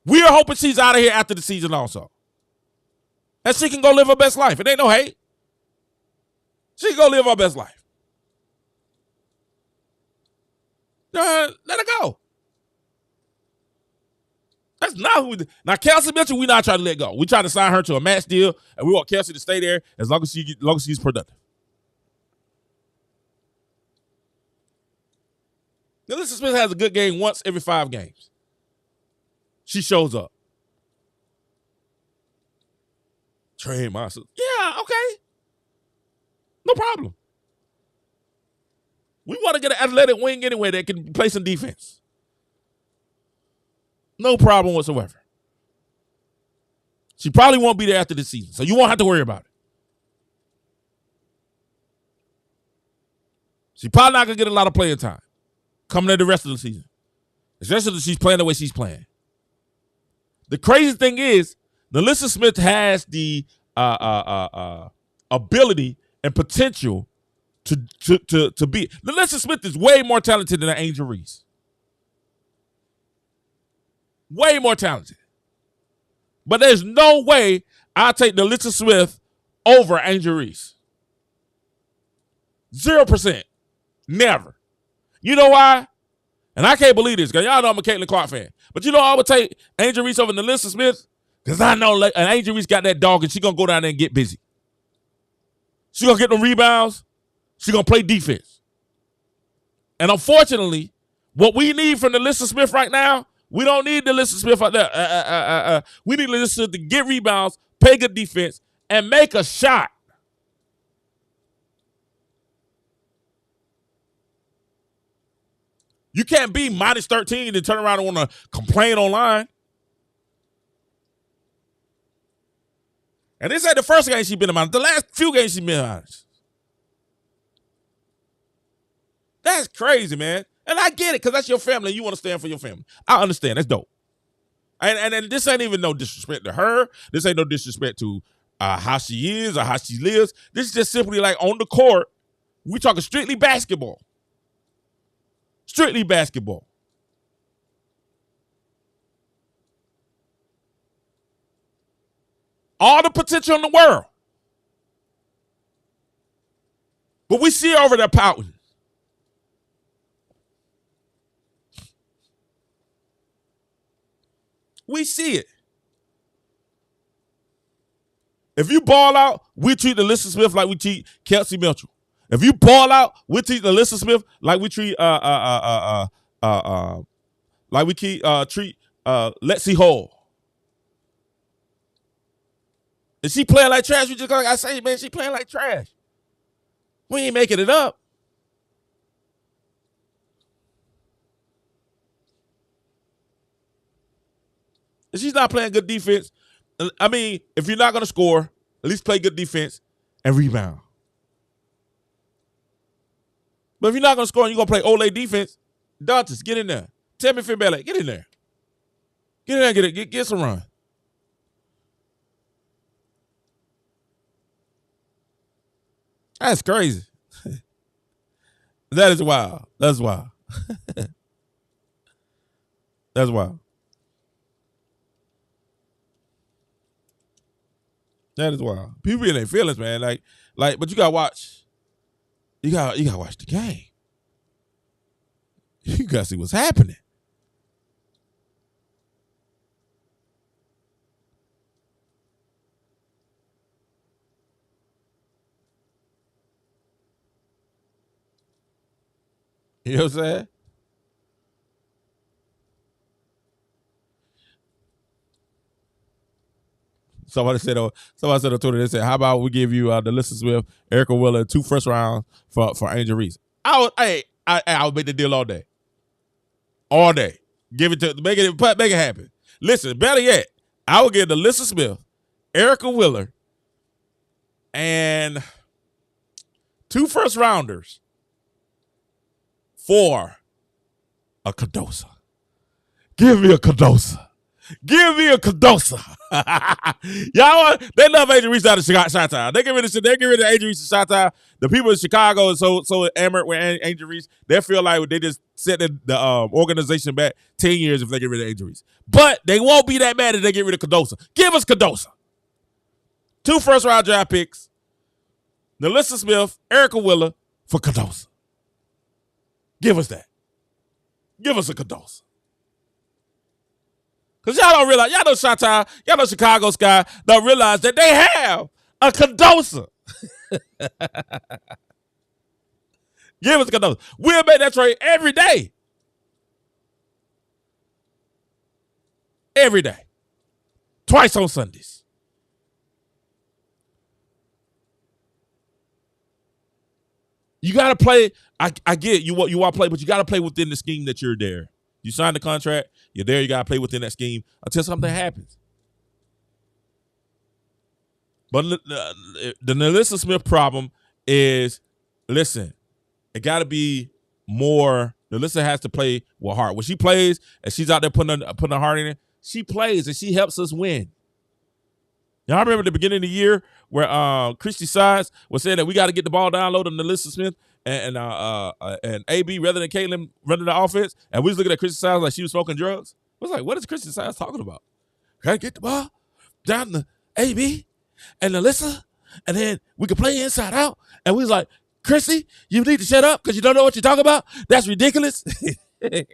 We are hoping she's out of here after the season also. And she can go live her best life. It ain't no hate. She can go live her best life. Let her go. That's not who we do. Now, Kelsey Mitchell, we not trying to let go. We try to sign her to a max deal, and we want Kelsey to stay there as long as she's productive. Now, Alyssa Smith has a good game once every 5 games. She shows up. Trade Monster. Yeah, okay. No problem. We want to get an athletic wing anyway that can play some defense. No problem whatsoever. She probably won't be there after the season, so you won't have to worry about it. She probably not going to get a lot of playing time coming in the rest of the season, especially if she's playing the way she's playing. The crazy thing is, Alyssa Smith has the ability and potential to be. Alyssa Smith is way more talented than Angel Reese. Way more talented. But there's no way I'll take Alyssa Smith over Angel Reese. 0%. Never. You know why? And I can't believe this, because y'all know I'm a Caitlin Clark fan. But you know I would take Angel Reese over Alyssa Smith? Because I know Angel Reese got that dog and she's going to go down there and get busy. She's going to get them rebounds. She's going to play defense. And unfortunately, what we need from Alyssa Smith right now, we don't need Alyssa Smith out there. We need Alyssa Smith to get rebounds, play good defense, and make a shot. You can't be minus 13 and turn around and want to complain online. And this ain't the first game she's been in. The last few games she's been honest. That's crazy, man. And I get it, because that's your family and you want to stand for your family. I understand. That's dope. And this ain't even no disrespect to her. This ain't no disrespect to how she is or how she lives. This is just simply like on the court, we talking strictly basketball. Strictly basketball. All the potential in the world. But we see her over there pouting. We see it. If you ball out, we treat Alyssa Smith like we treat Kelsey Mitchell. If you ball out, we treat Alyssa Smith like we treat Lexi Hall. Is she playing like trash? We just like I say, man, she playing like trash. We ain't making it up. If she's not playing good defense, I mean, if you're not going to score, at least play good defense and rebound. But if you're not going to score and you're going to play Olay defense, Dantas, get in there. Tammy Fimbele, get in there. Get in there, get some run. That's crazy. That is wild. That's wild. That's wild. That is wild. People in their feelings, man. But you gotta watch. You gotta watch the game. You gotta see what's happening. You know what I'm saying? Somebody said on Twitter, they said, "How about we give you Delissa Smith, Erica Wheeler, 2 first rounds for Angel Reese?" I would make the deal all day. All day. Give it to make it happen. Listen, better yet, I would give Delissa Smith, Erica Wheeler, and 2 first rounders for a Cadosa. Give me a Cadosa. Give me a Cadosa. Y'all, they love Angel Reese out of Chi-Town. They get rid of Angel Reese in Chi-Town. The people in Chicago are so enamored with Angel Reese. They feel like they just set the organization back 10 years if they get rid of Angel Reese. But they won't be that mad if they get rid of Cadosa. Give us Cadosa. 2 first-round draft picks. Delissa Smith, Erica Wheeler for Cadosa. Give us that. Give us a Cadosa. Because y'all don't realize, y'all know Chi-Town, y'all know Chicago Sky, don't realize that they have a Cadosa. Give us a Cadosa. We'll make that trade every day. Every day. Twice on Sundays. You got to play. I get it. You want to play, but you got to play within the scheme that you're there. You signed the contract. You're there. You got to play within that scheme until something happens. But the Delissa Smith problem is, listen, it got to be more. Delissa has to play with heart. When she plays and she's out there putting her heart in it, she plays and she helps us win. Y'all remember the beginning of the year where Christy Sides was saying that we got to get the ball down low to Delissa Smith and AB rather than Caitlin running the offense, and we was looking at Christy Sides like she was smoking drugs. I was like, what is Christy Sides talking about? Gotta get the ball down to AB and Delissa, and then we can play inside out. And we was like, Christy, you need to shut up because you don't know what you're talking about. That's ridiculous. We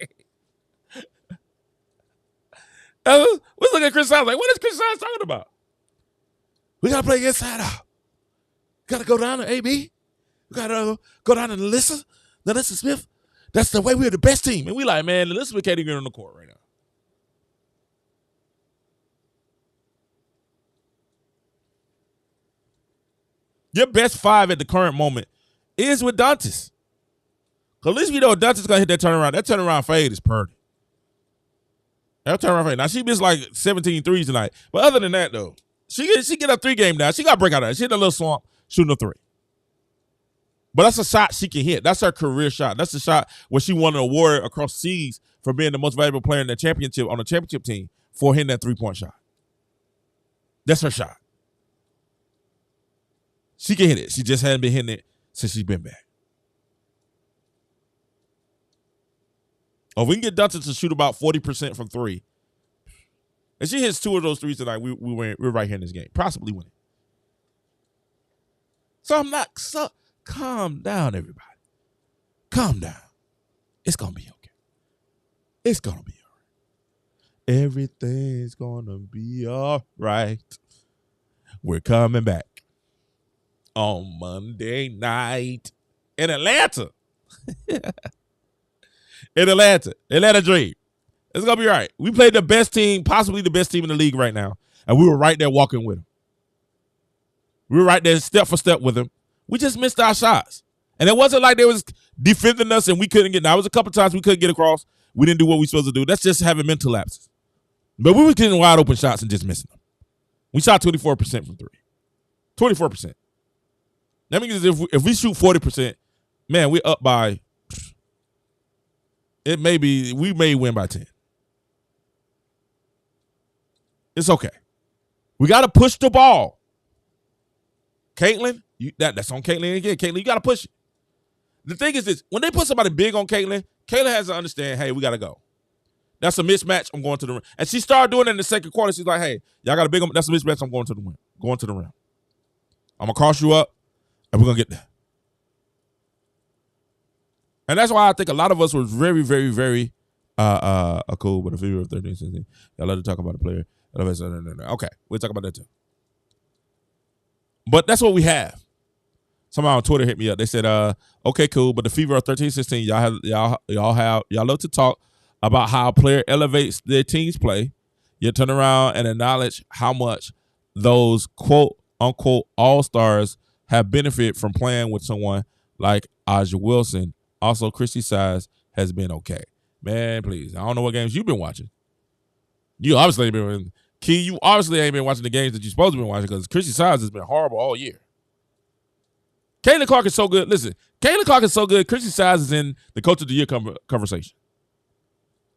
was looking at Christy Sides like, what is Christy Sides talking about? We got to play inside out. Got to go down to AB. We got to go down to Delissa Smith. That's the way we're the best team. And we like, man, Delissa Smith can't even get on the court right now. Your best 5 at the current moment is with Dantas. At least we know Dantas going to hit that turnaround. That turnaround fade is purdy. That turnaround fade. Now, she missed like 17 threes tonight. But other than that, though, she get a 3-game now. She got to break out of that. She hit a little swamp, shooting a 3. But that's a shot she can hit. That's her career shot. That's the shot where she won an award across seas for being the most valuable player in the championship on the championship team for hitting that 3-point shot. That's her shot. She can hit it. She just hasn't been hitting it since she's been back. Oh, if we can get Dunton to shoot about 40% from 3, and she hits 2 of those 3s tonight, we're right here in this game, possibly winning. So calm down, everybody. Calm down. It's gonna be okay. It's gonna be all right. Everything's gonna be all right. We're coming back on Monday night in Atlanta. In Atlanta Dream. It's going to be all right. We played the best team, possibly the best team in the league right now, and we were right there walking with them. We were right there step for step with them. We just missed our shots. And it wasn't like they was defending us and we couldn't get. Now, it was a couple times we couldn't get across. We didn't do what we supposed to do. That's just having mental lapses. But we were getting wide open shots and just missing them. We shot 24% from 3. 24%. That means if we shoot 40%, man, we're up by, we may win by 10. It's okay. We got to push the ball. Caitlin, that's on Caitlin again. Caitlin, you got to push it. The thing is this, when they put somebody big on Caitlin, Caitlin has to understand, hey, we got to go. That's a mismatch. I'm going to the rim. And she started doing it in the second quarter. She's like, hey, y'all got a big one. That's a mismatch. I'm going to the rim. going to the rim. I'm going to cross you up, and we're going to get there. And that's why I think a lot of us was very, very, very cool with a fever of 13, 16. Y'all let to talk about a player. Okay, we'll talk about that too. But that's what we have. Somebody on Twitter hit me up. They said, okay, cool, but the fever of 13, 16, y'all love to talk about how a player elevates their team's play. You turn around and acknowledge how much those quote unquote all-stars have benefited from playing with someone like Aja Wilson. Also, Christy Size has been okay. Man, please. I don't know what games you've been watching. You obviously ain't been Key, you obviously ain't been watching the games that you're supposed to be watching because Christy Size has been horrible all year. Caitlin Clark is so good. Listen, Caitlin Clark is so good. Christy Size is in the Coach of the Year conversation.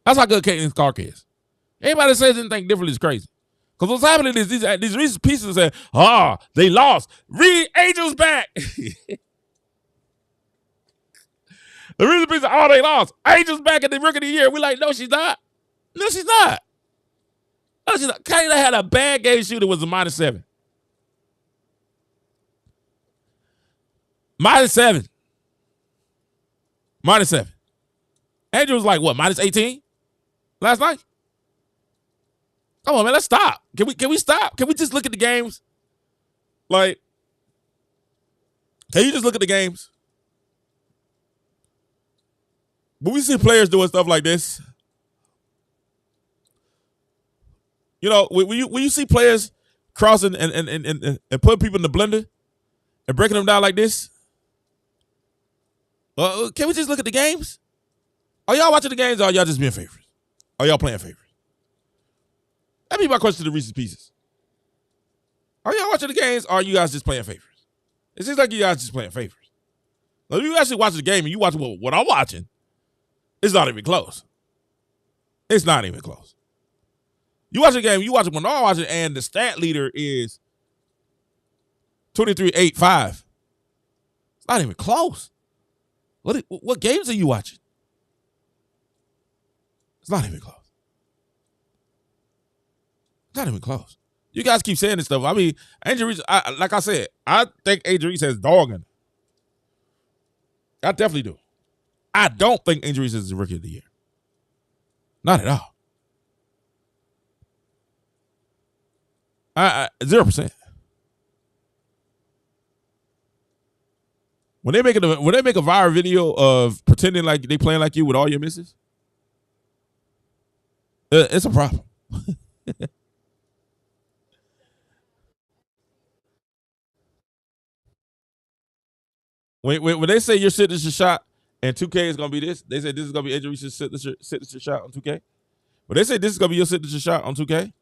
That's how good Caitlin Clark is. Anybody that says anything different is crazy. Because what's happening is these recent pieces say, they lost. Reed Angel's back. The reason people say, they lost. Angel's back at the Rookie of the Year. We're like, no, she's not. No, she's not. No, she's not. Kayla had a bad game shooter was a -7. -7. -7. Angel was like, what, -18 last night? Come on, man, let's stop. Can we stop? Can we just look at the games? Like, can you just look at the games? When we see players doing stuff like this, you know, when you see players crossing and putting people in the blender and breaking them down like this, can we just look at the games? Are y'all watching the games or are y'all just being favorites? Are y'all playing favorites? That'd be my question to Reese's Pieces. Are y'all watching the games or are you guys just playing favorites? It seems like you guys just playing favorites. If you actually watch the game and you watch what I'm watching, it's not even close. It's not even close. You watch the game, you watch it when I'm watching, and the stat leader is 23-8-5. It's not even close. What games are you watching? It's not even close. Not even close. You guys keep saying this stuff. I mean, Angel Reese, like I said, I think Angel Reese has dog in it. I definitely do. I don't think Angel Reese is the Rookie of the Year. Not at all. 0%. When they make a viral video of pretending like they playing like you with all your misses, it's a problem. When they say your signature shot and 2K is gonna be this, they say this is gonna be Angel Reese's signature shot on 2K. But they say this is gonna be your signature shot on 2K.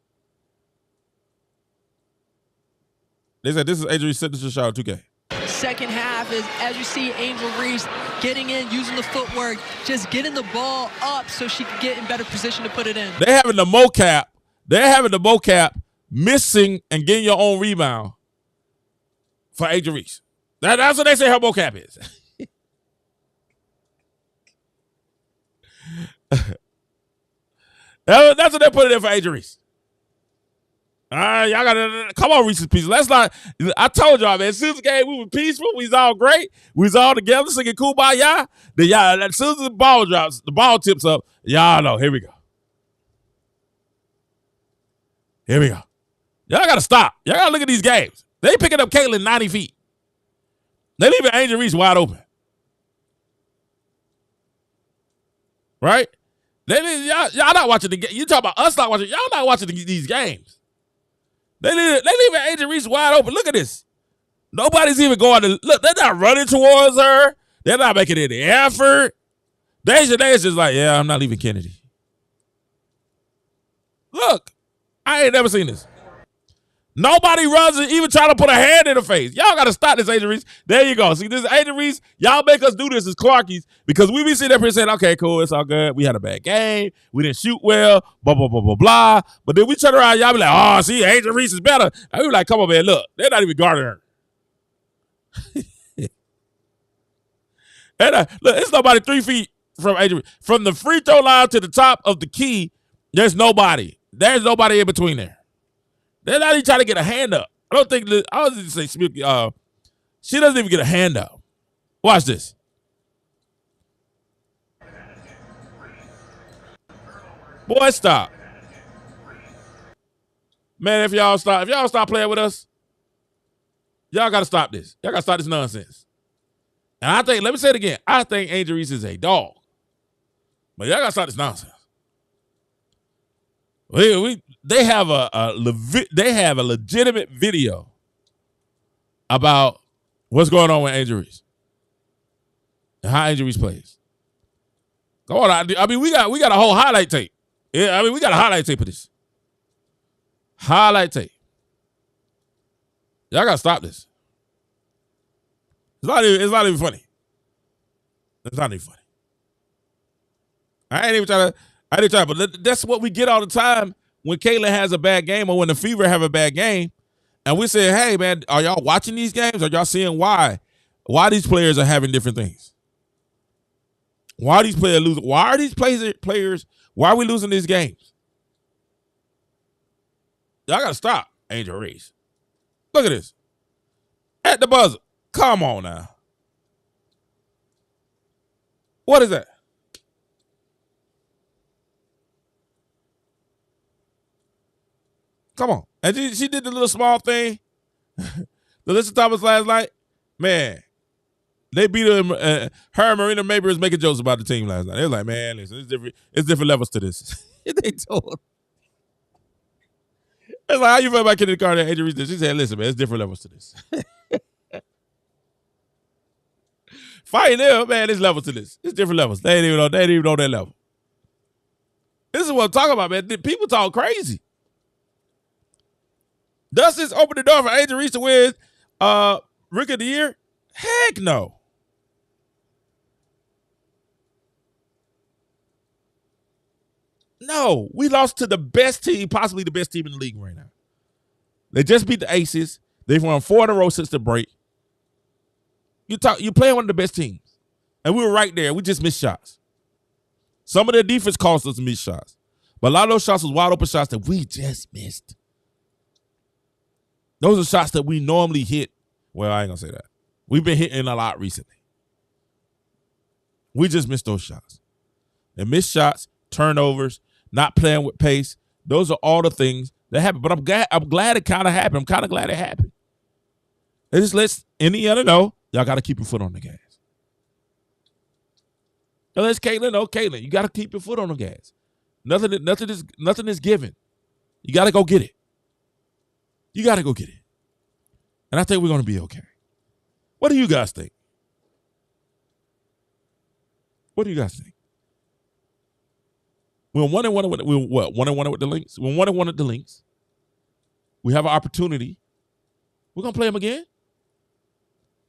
They said this is Angel Reese's signature shot on 2K. Second half is, as you see, Angel Reese getting in, using the footwork, just getting the ball up so she can get in better position to put it in. They're having the mocap missing and getting your own rebound for Angel Reese. That's what they say her mocap is. That's what they're putting in for Angel Reese. Y'all gotta come on, Reese's Pieces. Let's not. I told y'all, man. As soon as the game, we were peaceful. We was all great. We was all together singing "Kumbaya." Then y'all, as soon as the ball drops, the ball tips up. Y'all know. Here we go. Here we go. Y'all gotta stop. Y'all gotta look at these games. They picking up Caitlin 90 feet. They leaving Angel Reese wide open. Right? Y'all not watching the game. You talk about us not watching. Y'all not watching these games. They leaving Angel Reese wide open. Look at this. Nobody's even going to look. They're not running towards her. They're not making any effort. Deja is just like, yeah, I'm not leaving Kennedy. Look, I ain't never seen this. Nobody runs and even try to put a hand in her face. Y'all got to stop this, Angel Reese. There you go. See, this is Angel Reese. Y'all make us do this as Clarkies because we be sitting up here saying, okay, cool, it's all good. We had a bad game. We didn't shoot well, blah, blah, blah, blah, blah. But then we turn around, y'all be like, oh, see, Angel Reese is better. And we be like, come on, man, look. They're not even guarding her. And look, it's nobody 3 feet from Angel Reese. From the free throw line to the top of the key, there's nobody. There's nobody in between there. They're not even trying to get a hand up. I don't think I was just say Smith. She doesn't even get a handout. Watch this. Boy, stop. Man, if y'all stop playing with us, y'all gotta stop this. Y'all gotta stop this nonsense. And I think, let me say it again. I think Angel Reese is a dog. But y'all gotta stop this nonsense. They have a legitimate video about what's going on with Angel Reese and how Angel Reese plays. Go on, I mean, we got a whole highlight tape. Yeah, I mean, we got a highlight tape of this. Highlight tape. Y'all gotta stop this. It's not even funny. It's not even funny. I ain't even trying, but that's what we get all the time when Caitlin has a bad game or when the Fever have a bad game. And we say, hey, man, are y'all watching these games? Are y'all seeing why these players are having different things? Why are these players losing? Why are these players, why are we losing these games? Y'all got to stop, Angel Reese. Look at this. At the buzzer. Come on now. What is that? Come on. And she did the little small thing. The Lisa Thomas last night. Man, they beat her. Her and Marina Maber was making jokes about the team last night. They was like, man, listen, it's different levels to this. They told her. It's like, how you feel about Kennedy Carter and Angel Reese? She said, listen, man, it's different levels to this. Fighting them, man, there's levels to this. It's different levels. They didn't even know that level. This is what I'm talking about, man. People talk crazy. Does this open the door for Angel Reese to win Rookie of the Year? Heck no. No, we lost to the best team, possibly the best team in the league right now. They just beat the Aces. They've won 4 in a row since the break. You're playing one of the best teams. And we were right there. We just missed shots. Some of their defense cost us missed shots. But a lot of those shots was wide open shots that we just missed. Those are shots that we normally hit. Well, I ain't going to say that. We've been hitting a lot recently. We just missed those shots. And missed shots, turnovers, not playing with pace. Those are all the things that happen. But I'm glad it kind of happened. I'm kind of glad it happened. It just lets Indiana know y'all got to keep your foot on the gas. It lets Caitlin know, Caitlin, you got to keep your foot on the gas. Nothing is given. You got to go get it. You got to go get it. And I think we're going to be okay. What do you guys think? What do you guys think? We're 1-1 with what? 1-1 with the Lynx. We're 1-1 at the Lynx. We have an opportunity. We're gonna play them again.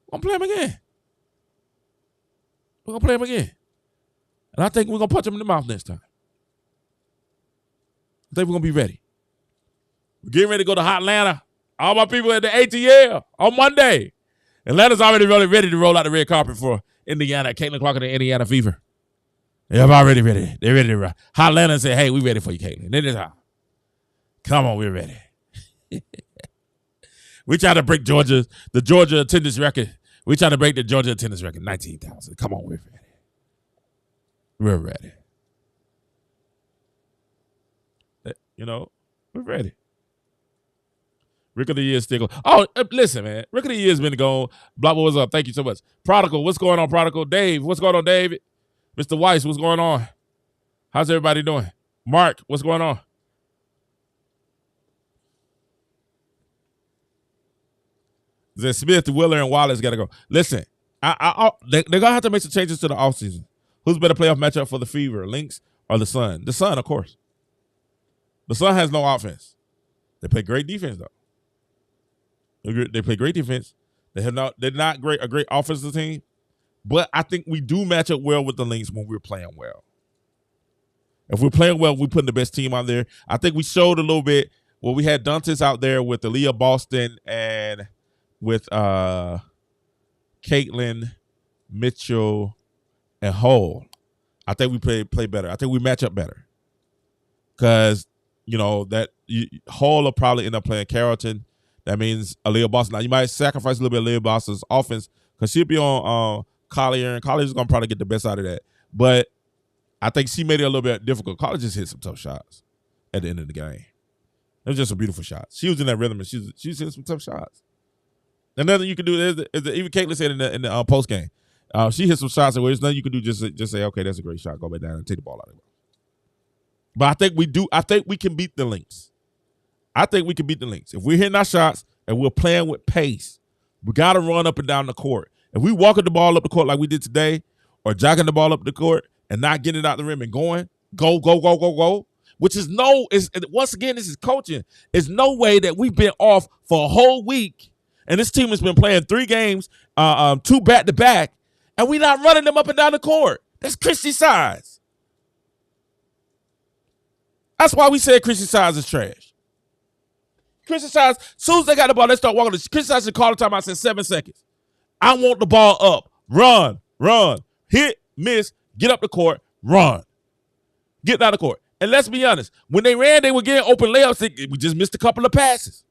We're gonna play them again. And I think we're gonna punch them in the mouth next time. I think we're gonna be ready. We're getting ready to go to Hot Atlanta. All my people at the ATL on Monday. Atlanta's already really ready to roll out the red carpet for Indiana. Caitlin Clark and the Indiana Fever. They're already ready. They're ready to run. Hot Atlanta said, hey, we ready for you, Caitlin. They just, come on, we're ready. We try to break the Georgia attendance record. We try to break the Georgia attendance record, 19,000. Come on, we're ready. We're ready. You know, we're ready. Rick of the Year still. Oh, listen, man. Rick of the Year has been gone. Block, what's up? Thank you so much. Prodigal, what's going on, Prodigal? Dave, what's going on, David? Mr. Weiss, what's going on? How's everybody doing? Mark, what's going on? Then Smith, Willer, and Wallace got to go. Listen, they're going to have to make some changes to the offseason. Who's better playoff matchup for the Fever, Lynx or the Sun? The Sun, of course. The Sun has no offense. They play great defense, though. They play great defense. They're not a great offensive team. But I think we do match up well with the Lynx when we're playing well. If we're playing well, we're putting the best team out there. I think we showed a little bit. Well, we had Dantes out there with Aaliyah Boston and with Caitlin, Mitchell, and Hull. I think we play better. I think we match up better. Because, you know, Hull will probably end up playing Carrollton. That means Aaliyah Boston. Now, you might sacrifice a little bit of Aaliyah Boston's offense because she'll be on Collier, and Collier's going to probably get the best out of that. But I think she made it a little bit difficult. Collier just hit some tough shots at the end of the game. It was just a beautiful shot. She was in that rhythm, and she was hitting some tough shots. Another you can do is even Caitlin said in the post game, she hit some shots, and there's nothing you can do. Just say, okay, that's a great shot. Go back down and take the ball out of it. But I think we do. I think we can beat the Lynx. If we're hitting our shots and we're playing with pace, we got to run up and down the court. If we walking the ball up the court like we did today, or jogging the ball up the court and not getting it out the rim and going, go, which is once again, this is coaching. There's no way that we've been off for a whole week, and this team has been playing 3 games, 2 back-to-back, and we're not running them up and down the court. That's Christy size. That's why we said Christy size is trash. Christy size, as soon as they got the ball, they start walking. Christy size should call the timeout in 7 seconds. I want the ball up. Run. Hit, miss, get up the court, run. Get down the court. And let's be honest, when they ran, they were getting open layups. We just missed a couple of passes.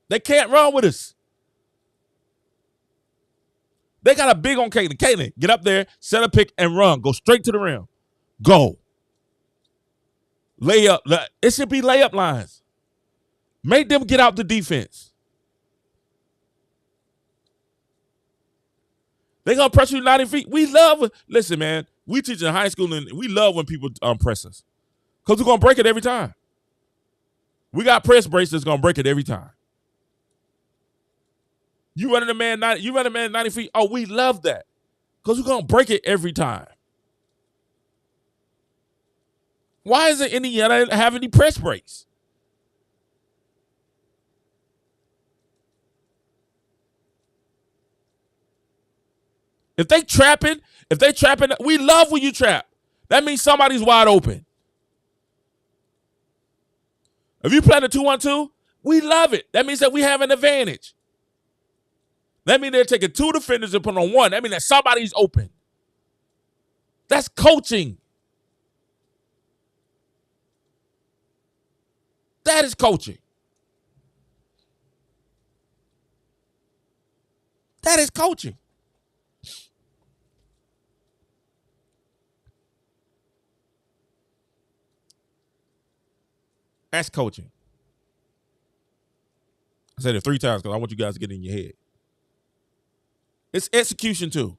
They can't run with us. They got a big on Caitlin. Caitlin, get up there, set a pick, and run. Go straight to the rim. Go. Layup. It should be layup lines. Make them get out the defense. They gonna press you 90 feet. We love it. Listen, man, we teach in high school, and we love when people press us. Because we're gonna break it every time. We got press brace that's gonna break it every time. You running a man 90 feet. Oh, we love that. Because we're gonna break it every time. Why isn't Indiana have any press breaks? If they trapping, we love when you trap. That means somebody's wide open. If you play the 2-1-2, we love it. That means that we have an advantage. That means they're taking 2 defenders and putting on 1. That means that somebody's open. That's coaching. That is coaching. That is coaching. That's coaching. I said it 3 times because I want you guys to get it in your head. It's execution too.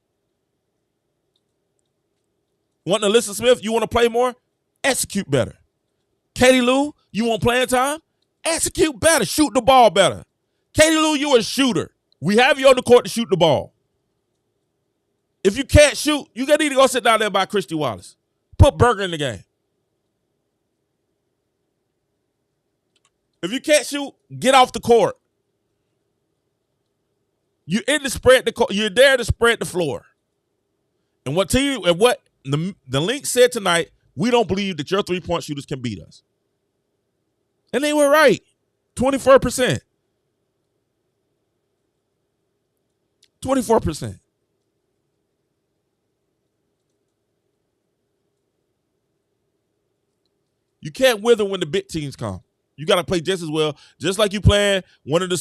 Want Alyssa Smith? You want to play more? Execute better. Katie Lou, you want playing time? Execute better. Shoot the ball better. Katie Lou, you're a shooter. We have you on the court to shoot the ball. If you can't shoot, you need to go sit down there by Christy Wallace. Put Berger in the game. If you can't shoot, get off the court. You're in the spread. You're there to spread the floor. And what the Lynx said tonight, we don't believe that your 3-point shooters can beat us. And they were right. 24%. 24%. You can't wither when the big teams come. You got to play just as well, just like you playing one of the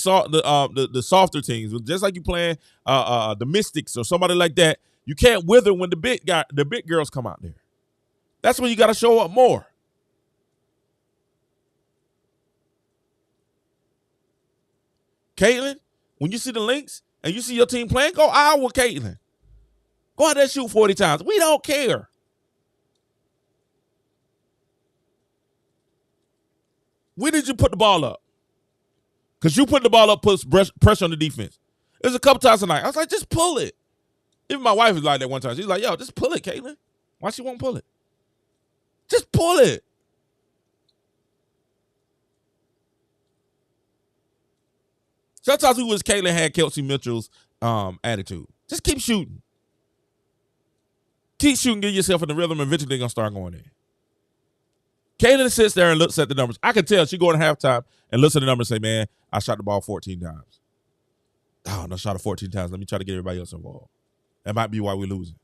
softer teams, just like you playing the Mystics or somebody like that. You can't wither when the big girls come out there. That's when you got to show up more. Caitlin, when you see the Lynx and you see your team playing, go out with Caitlin. Go out there and shoot 40 times. We don't care. When did you put the ball up? Because you put the ball up, puts pressure on the defense. There's a couple times tonight. I was like, just pull it. Even my wife was like that one time. She's like, yo, just pull it, Caitlin. Why she won't pull it? Just pull it. Sometimes we wish Caitlin had Kelsey Mitchell's attitude. Just keep shooting. Keep shooting, get yourself in the rhythm, and eventually they're going to start going in. Caitlin sits there and looks at the numbers. I can tell she go to halftime and looks at the numbers and say, man, I shot the ball 14 times. Oh, no, shot it 14 times. Let me try to get everybody else involved. That might be why we're losing.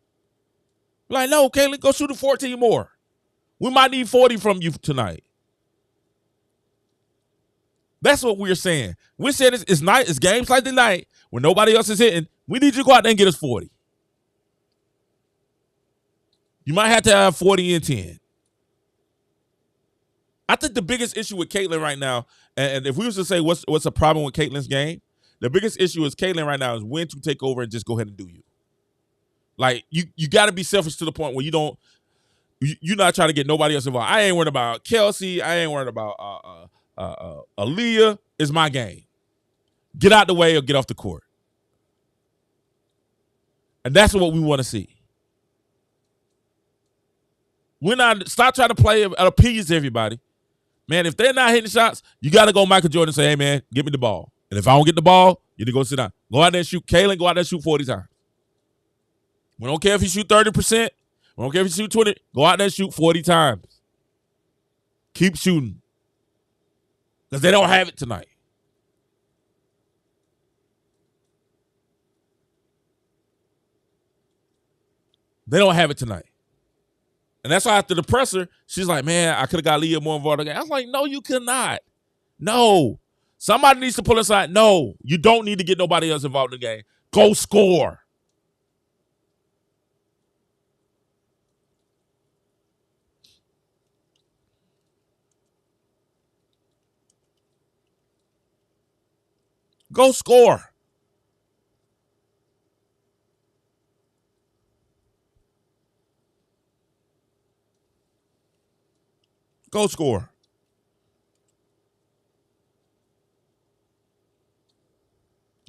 Like, no, Caitlin, go shoot it 14 more. We might need 40 from you tonight. That's what we're saying. We're saying it's night. It's games like tonight when nobody else is hitting. We need you to go out there and get us 40. You might have to have 40 and 10. I think the biggest issue with Caitlin right now, and if we was to say what's the problem with Caitlin's game, the biggest issue is Caitlin right now is when to take over and just go ahead and do you. Like, you got to be selfish to the point where you're not trying to get nobody else involved. I ain't worried about Kelsey. I ain't worried about Aaliyah. It's my game. Get out the way or get off the court. And that's what we want to see. Stop trying to play and appease everybody. Man, if they're not hitting shots, you got to go Michael Jordan and say, hey, man, give me the ball. And if I don't get the ball, you need to go sit down. Go out there and shoot. Kaylin, go out there and shoot 40 times. We don't care if you shoot 30%. We don't care if you shoot 20. Go out there and shoot 40 times. Keep shooting. Because they don't have it tonight. They don't have it tonight. And that's why after the presser, she's like, man, I could have got Leah more involved in the game. I was like, no, you could not. No. Somebody needs to pull aside. No, you don't need to get nobody else involved in the game. Go score. Go score. Go score.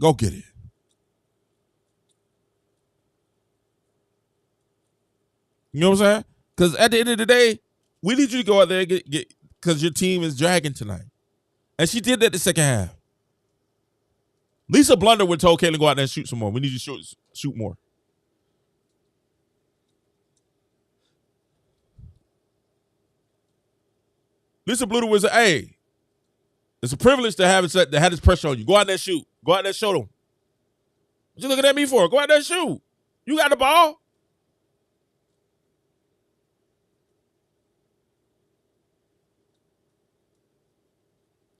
Go get it. You know what I'm saying? Because at the end of the day, we need you to go out there and get because your team is dragging tonight. And she did that the second half. Lisa Blunder would told Caitlin go out there and shoot some more. We need you to shoot more. Lisa Blunder was hey, it's a privilege to have this pressure on you. Go out there and shoot. Go out there and show them. What you looking at me for? Go out there and shoot. You got the ball.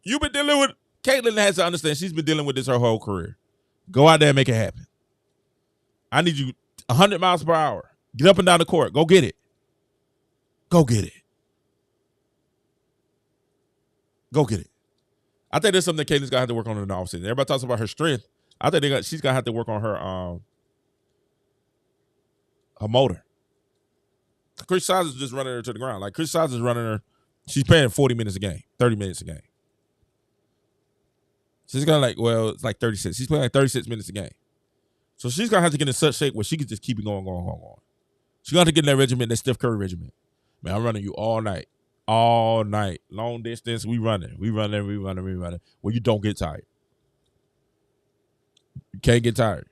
You've been dealing with Caitlin has to understand she's been dealing with this her whole career. Go out there and make it happen. I need you 100 miles per hour. Get up and down the court. Go get it. Go get it. Go get it. I think there's something that Caitlin's gonna have to work on in the offseason. Everybody talks about her strength. I think she's gonna have to work on her motor. Chris Size is just running her to the ground. Like Chris Size is running her. She's playing 40 minutes a game, 30 minutes a game. She's gonna it's like 36. She's playing like 36 minutes a game. So she's gonna have to get in such shape where she can just keep it going. She's gonna have to get in that regimen, that Steph Curry regimen. Man, I'm running you all night. All night. Long distance, we running. Well, you don't get tired. You can't get tired.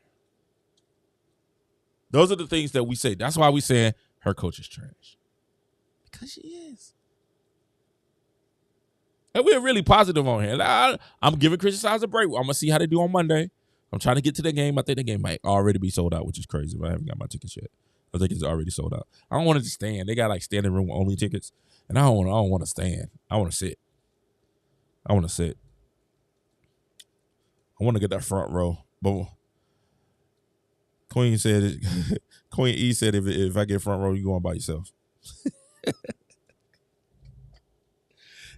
Those are the things that we say. That's why we saying her coach is trash. Because she is. And we're really positive on here. I'm giving Christian Size a break. I'm going to see how they do on Monday. I'm trying to get to the game. I think the game might already be sold out, which is crazy, but I haven't got my tickets yet. I think it's already sold out. I don't want to stand. They got like standing room only tickets. And I don't want to stand. I want to sit. I want to get that front row. But Queen said, Queen E said, if I get front row, you going by yourself.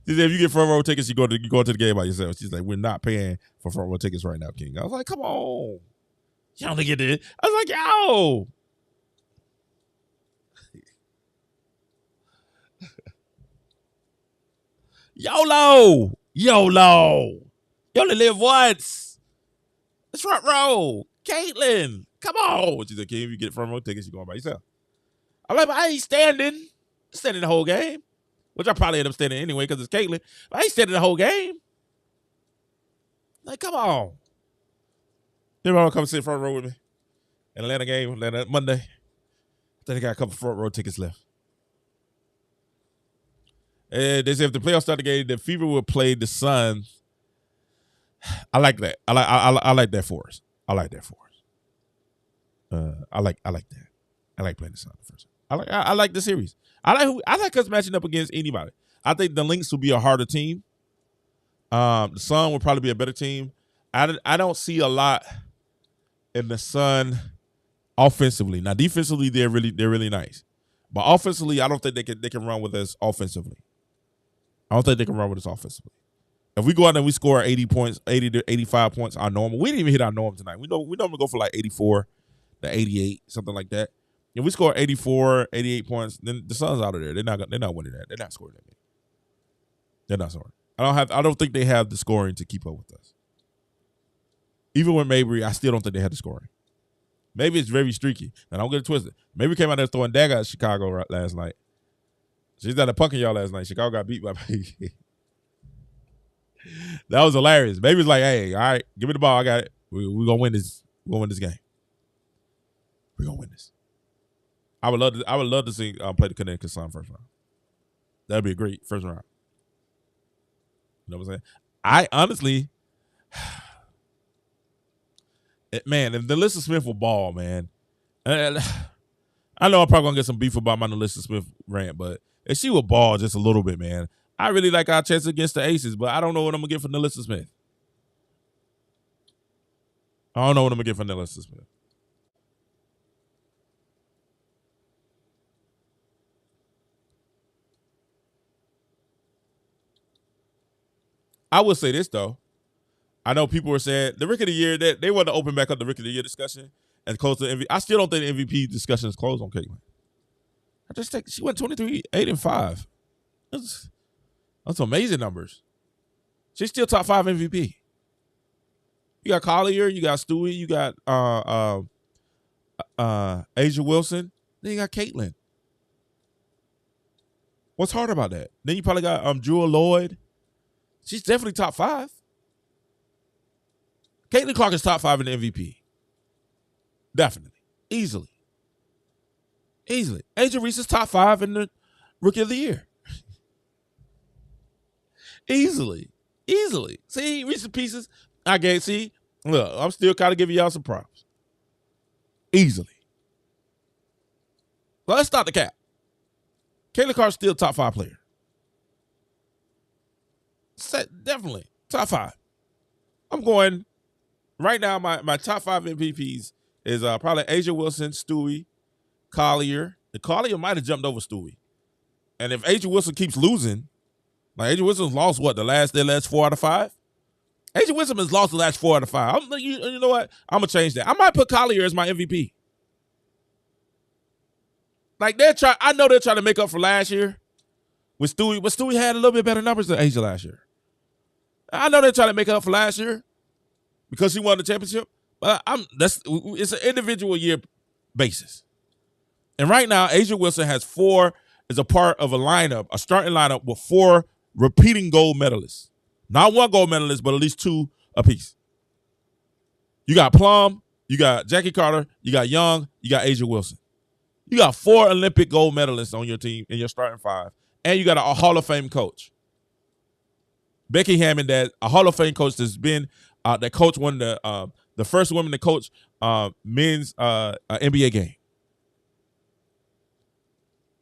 She said, if you get front row tickets, you go to the game by yourself. She's like, we're not paying for front row tickets right now, King. I was like, come on. You only get it. I was like, yo. YOLO. You only live once. It's front row. Caitlin, come on. She said, King, if you get front row tickets, you're going by yourself. I'm like, but I ain't standing the whole game. Which I probably end up standing anyway because it's Caitlin. But I ain't standing the whole game. Like, come on. You want to come sit front row with me? Atlanta game, Monday. I think they got a couple front row tickets left. And they say if the playoffs start again, the Fever will play the Suns. I like that. I like that for us. I like that for us. I like that. I like playing the Suns first. I like the series. I like us matching up against anybody. I think the Lynx will be a harder team. The Sun would probably be a better team. I don't see a lot in the Sun offensively. Now defensively, they're really nice, but offensively, I don't think they can run with us offensively. I don't think they can run with us offensively. If we go out and we score 80 points, 80 to 85 points, our normal. We didn't even hit our norm tonight. We normally go for like 84 to 88, something like that. If we score 84, 88 points, then the Suns out of there. They're not winning that. They're not scoring that many. They're not scoring. I don't think they have the scoring to keep up with us. Even with Mabry, I still don't think they had the scoring. Maybe it's very streaky. And don't get it twisted. Maybe came out there throwing dagger at Chicago last night. She's at a punking y'all last night. Chicago got beat by That was hilarious. Baby's like, hey, all right, give me the ball. I got it. We're gonna win this. We're gonna win this game. We're gonna win this. I would love to see play the Connecticut Sun first round. That'd be a great first round. You know what I'm saying? I honestly, man, if Nalissa Smith will ball, man, and I know I'm probably gonna get some beef about my Nalissa Smith rant, but if she would ball just a little bit, man, I really like our chance against the Aces, but I don't know what I'm gonna get for Nalissa Smith. I don't know what I'm gonna get for Nalissa Smith. I will say this though. I know people were saying the Rookie of the Year that they want to open back up the Rookie of the Year discussion and close the MVP. I still don't think the MVP discussion is closed on Caitlin. I just think she went 23, 8, and 5. That's amazing numbers. She's still top 5 MVP. You got Collier, you got Stewie, you got Asia Wilson, then you got Caitlin. What's hard about that? Then you probably got Jewel Lloyd. She's definitely top 5. Caitlin Clark is top 5 in the MVP. Definitely. Easily. Angel Reese is top 5 in the Rookie of the Year. Easily. See, Reese's Pieces. Look, I'm still kind of giving y'all some props. Easily. So let's start the cap. Caitlin Clark's still top 5 player. Definitely. Top 5. I'm going right now. My top 5 MVPs is probably Asia Wilson, Stewie, Collier. The Collier might have jumped over Stewie. And if Asia Wilson keeps losing, like Asia Wilson's lost their last 4 out of 5? Asia Wilson has lost the last 4 out of 5. You know what? I'm going to change that. I might put Collier as my MVP. Like I know they're trying to make up for last year with Stewie, but Stewie had a little bit better numbers than Asia last year. I know they're trying to make up for last year because she won the championship, but it's an individual year basis. And right now, Asia Wilson is a part of a starting lineup with 4 repeating gold medalists. Not 1 gold medalist, but at least 2 apiece. You got Plum, you got Jackie Carter, you got Young, you got Asia Wilson. You got 4 Olympic gold medalists on your team in your starting 5. And you got a Hall of Fame coach. Becky Hammond, that a Hall of Fame coach that's been that coach won the first woman to coach men's NBA game.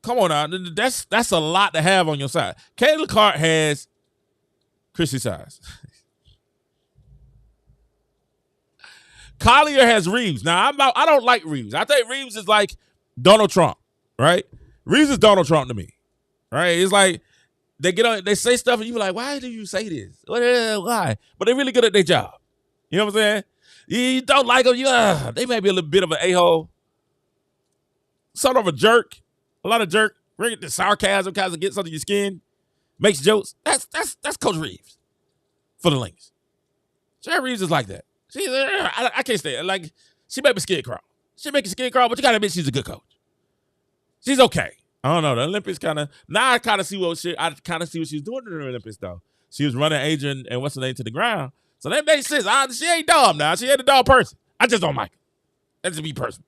Come on now, that's a lot to have on your side. Caitlin Clark has Chrissy size. Collier has Reeves. Now I don't like Reeves. I think Reeves is like Donald Trump, right? Reeves is Donald Trump to me, right? It's like they say stuff and you be like, why do you say this? Why? But they're really good at their job. You know what I'm saying? You don't like them, they may be a little bit of an a-hole. Sort of a jerk. A lot of jerk. Bring it to sarcasm, kind of gets under your skin. Makes jokes. That's Coach Reeves for the Lynx. Jerry Reeves is like that. I can't stay. Like, she make me skin crawl. She make you skin crawl, but you gotta admit she's a good coach. She's okay. I don't know. The Olympics I kind of see what she was doing in the Olympics though. She was running Adrian and what's her name to the ground. So that makes sense. She ain't dumb now. She ain't a dumb person. I just don't like her. That's just me personally.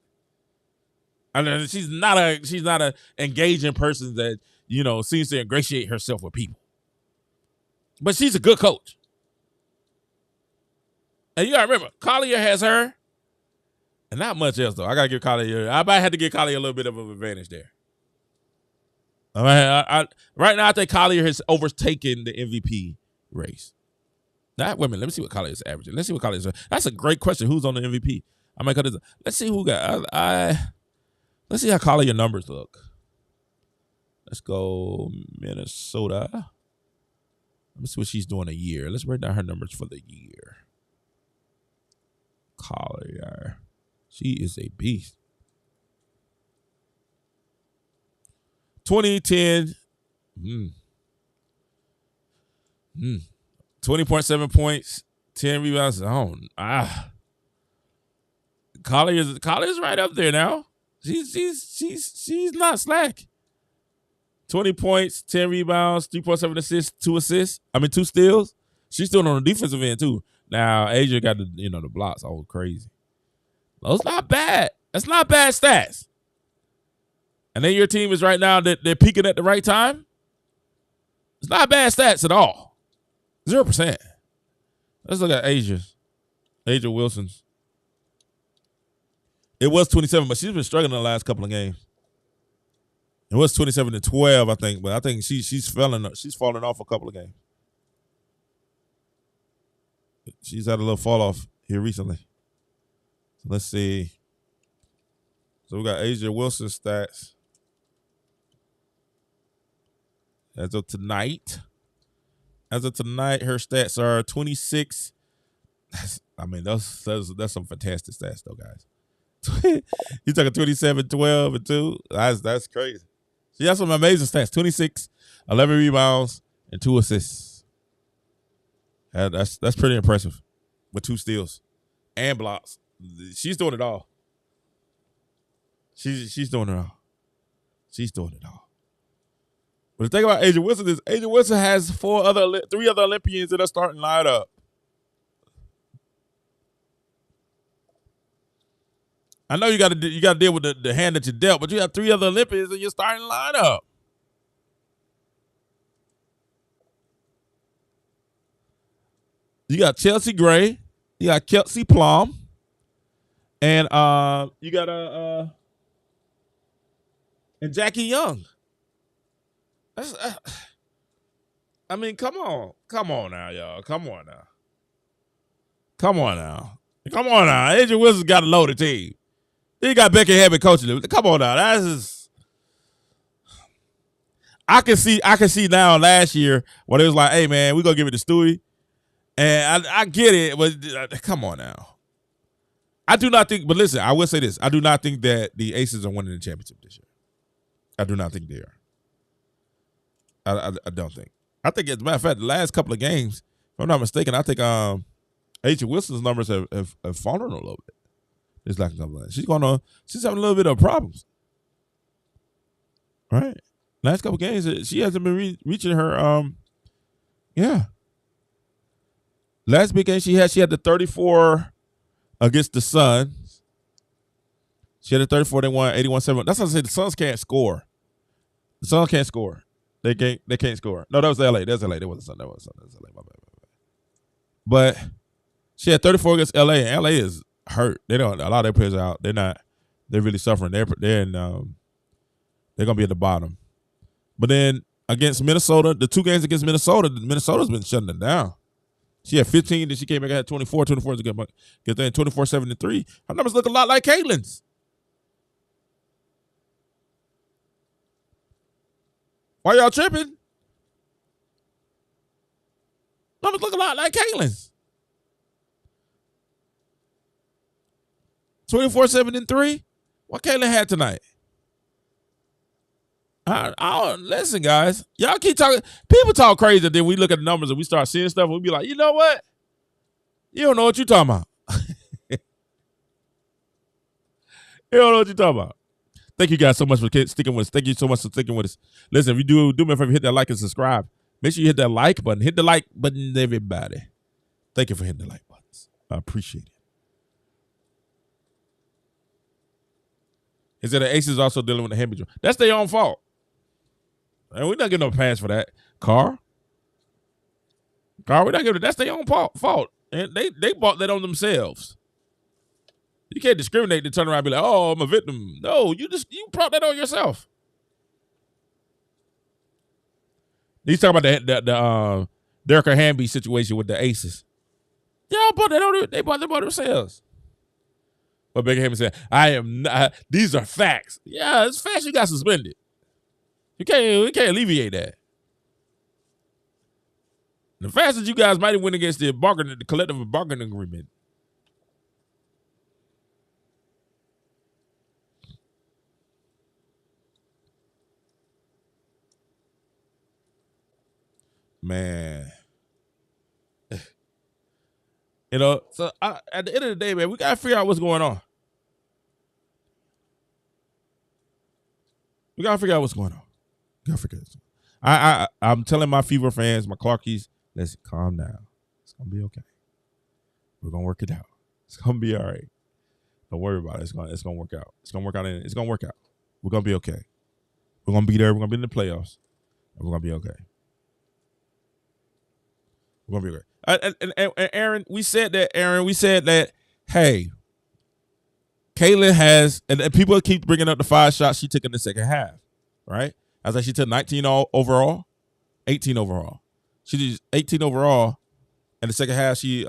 I mean, she's not a engaging person that, seems to ingratiate herself with people. But she's a good coach. And you gotta remember, Collier has her, and not much else though. I gotta give Collier. I might have to give Collier a little bit of an advantage there. Right now, I think Collier has overtaken the MVP race. Not women. Let me see what Collier is averaging. Let's see what Collier is. That's a great question. Who's on the MVP? I might cut this. Let's see who got. Let's see how Collier numbers look. Let's go Minnesota. Let me see what she's doing a year. Let's write down her numbers for the year. Collier. She is a beast. 2010. 20.7 points, 10 rebounds. Collier's right up there now. She's not slack. 20 points, 10 rebounds, 3.7 assists, 2 steals. She's still on the defensive end too. Now Asia got the blocks all crazy. Those not bad. That's not bad stats. And then your team is right now that they're peaking at the right time. It's not bad stats at all. 0%. Let's look at Asia Wilson's. It was 27, but she's been struggling the last couple of games. It was 27-12, I think, but I think she's falling off a couple of games. She's had a little fall off here recently. So let's see. So we got Asia Wilson's stats as of tonight. As of tonight, her stats are 26. That's some fantastic stats, though, guys. He's talking 27, 12, and 2. That's crazy. She has some amazing stats. 26, 11 rebounds, and 2 assists. That's pretty impressive. With 2 steals and blocks. She's doing it all. She's doing it all. She's doing it all. But the thing about Angel Wilson is Angel Wilson has 3 other Olympians in her starting lineup. I know you got to deal with the hand that you dealt, but you have 3 other Olympians in your starting lineup. You got Chelsea Gray, you got Kelsey Plum, and you got and Jackie Young. That's, come on now, y'all. Come on now. Angel Wilson's got a loaded team. He got Becky Hammond coaching him. Come on now. That's just, I can see now last year when it was like, hey man, we're gonna give it to Stewie. And I get it, but come on now. I do not think, but listen, I will say this. I do not think that the Aces are winning the championship this year. I do not think they are. I don't think. I think, as a matter of fact, the last couple of games, if I'm not mistaken, I think Angel Wilson's numbers have fallen a little bit. This last couple of games. She's having a little bit of problems. Right? Last couple of games, she hasn't been reaching her, Last big game she had the 34 against the Suns. She had a 34, they won 81-7. That's what I said. The Suns can't score. The Suns can't score. They can't score. No, that was LA. That was LA. That wasn't Sun. That was LA. My bad. But she had 34 against LA, and LA is hurt. A lot of their players are out. They're really suffering. They're gonna be at the bottom. But then against Minnesota, the 2 games against Minnesota's been shutting them down. She had 15, then she came back and had 24. 24 is a good one. Get that 24-7-3. Her numbers look a lot like Caitlin's. Why y'all tripping? Numbers look a lot like Caitlin's. 24-7-3. What Caitlin had tonight? Listen, guys. Y'all keep talking. People talk crazy, then we look at the numbers and we start seeing stuff and we be like, you know what? You don't know what you're talking about. You don't know what you're talking about. Thank you guys so much for sticking with us. Thank you so much for sticking with us. Listen, if you do me a favor, hit that like and subscribe. Make sure you hit that like button. Hit the like button, everybody. Thank you for hitting the like buttons. I appreciate it. He said the Aces also dealing with the hand injury. That's their own fault. And we're not getting no pass for that. Carr, we're not giving it. That's their own fault. And they bought that on themselves. You can't discriminate and turn around and be like, oh, I'm a victim. No, you brought that on yourself. He's talking about the Derrick Hamby situation with the Aces. Y'all bought they bought them by themselves. But Becky Hammond said, I am not, these are facts. Yeah, it's facts you got suspended. We can't alleviate that. The fact that you guys might have went against the collective bargaining agreement. Man. You know, so at the end of the day, man, we got to figure out what's going on. We got to figure out what's going on. We got to figure it out. I'm telling my Fever fans, my Clarkies, let's calm down. It's going to be okay. We're going to work it out. It's going to be all right. Don't worry about it. It's going to work out. It's going to work out. It's going to work out. We're going to be okay. We're going to be there. We're going to be in the playoffs. And we're going to be okay. We're going to be okay. And Aaron, we said that, hey, Caitlin has, and people keep bringing up the 5 shots she took in the second half, right? I was like, she took 19 overall, 18 overall. She did 18 overall. In the second half, she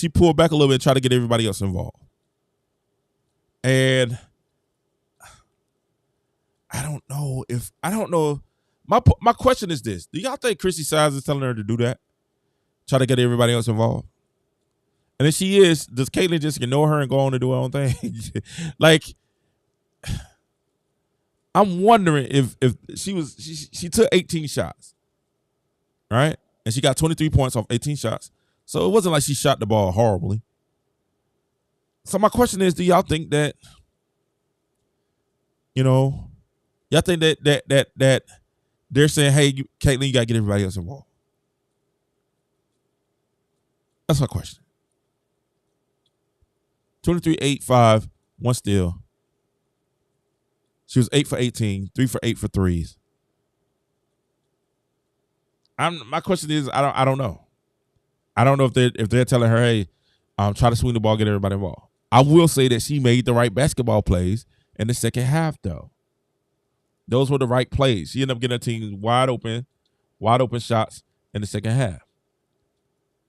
pulled back a little bit and tried to get everybody else involved. And I don't know. My question is this. Do y'all think Chrissy Sides is telling her to do that? Try to get everybody else involved? And if she is, does Caitlin just ignore her and go on and do her own thing? Like, I'm wondering if she took 18 shots, right? And she got 23 points off 18 shots. So it wasn't like she shot the ball horribly. So my question is, do y'all think that, y'all think that they're saying, hey, Caitlin, you got to get everybody else involved? That's my question. 23, 8, 5, 1 steal. She was 8 for 18, 3 for 8 for threes. My question is, I don't know. I don't know if they're telling her, hey, try to swing the ball, get everybody involved. I will say that she made the right basketball plays in the second half, though. Those were the right plays. She ended up getting her team wide open shots in the second half.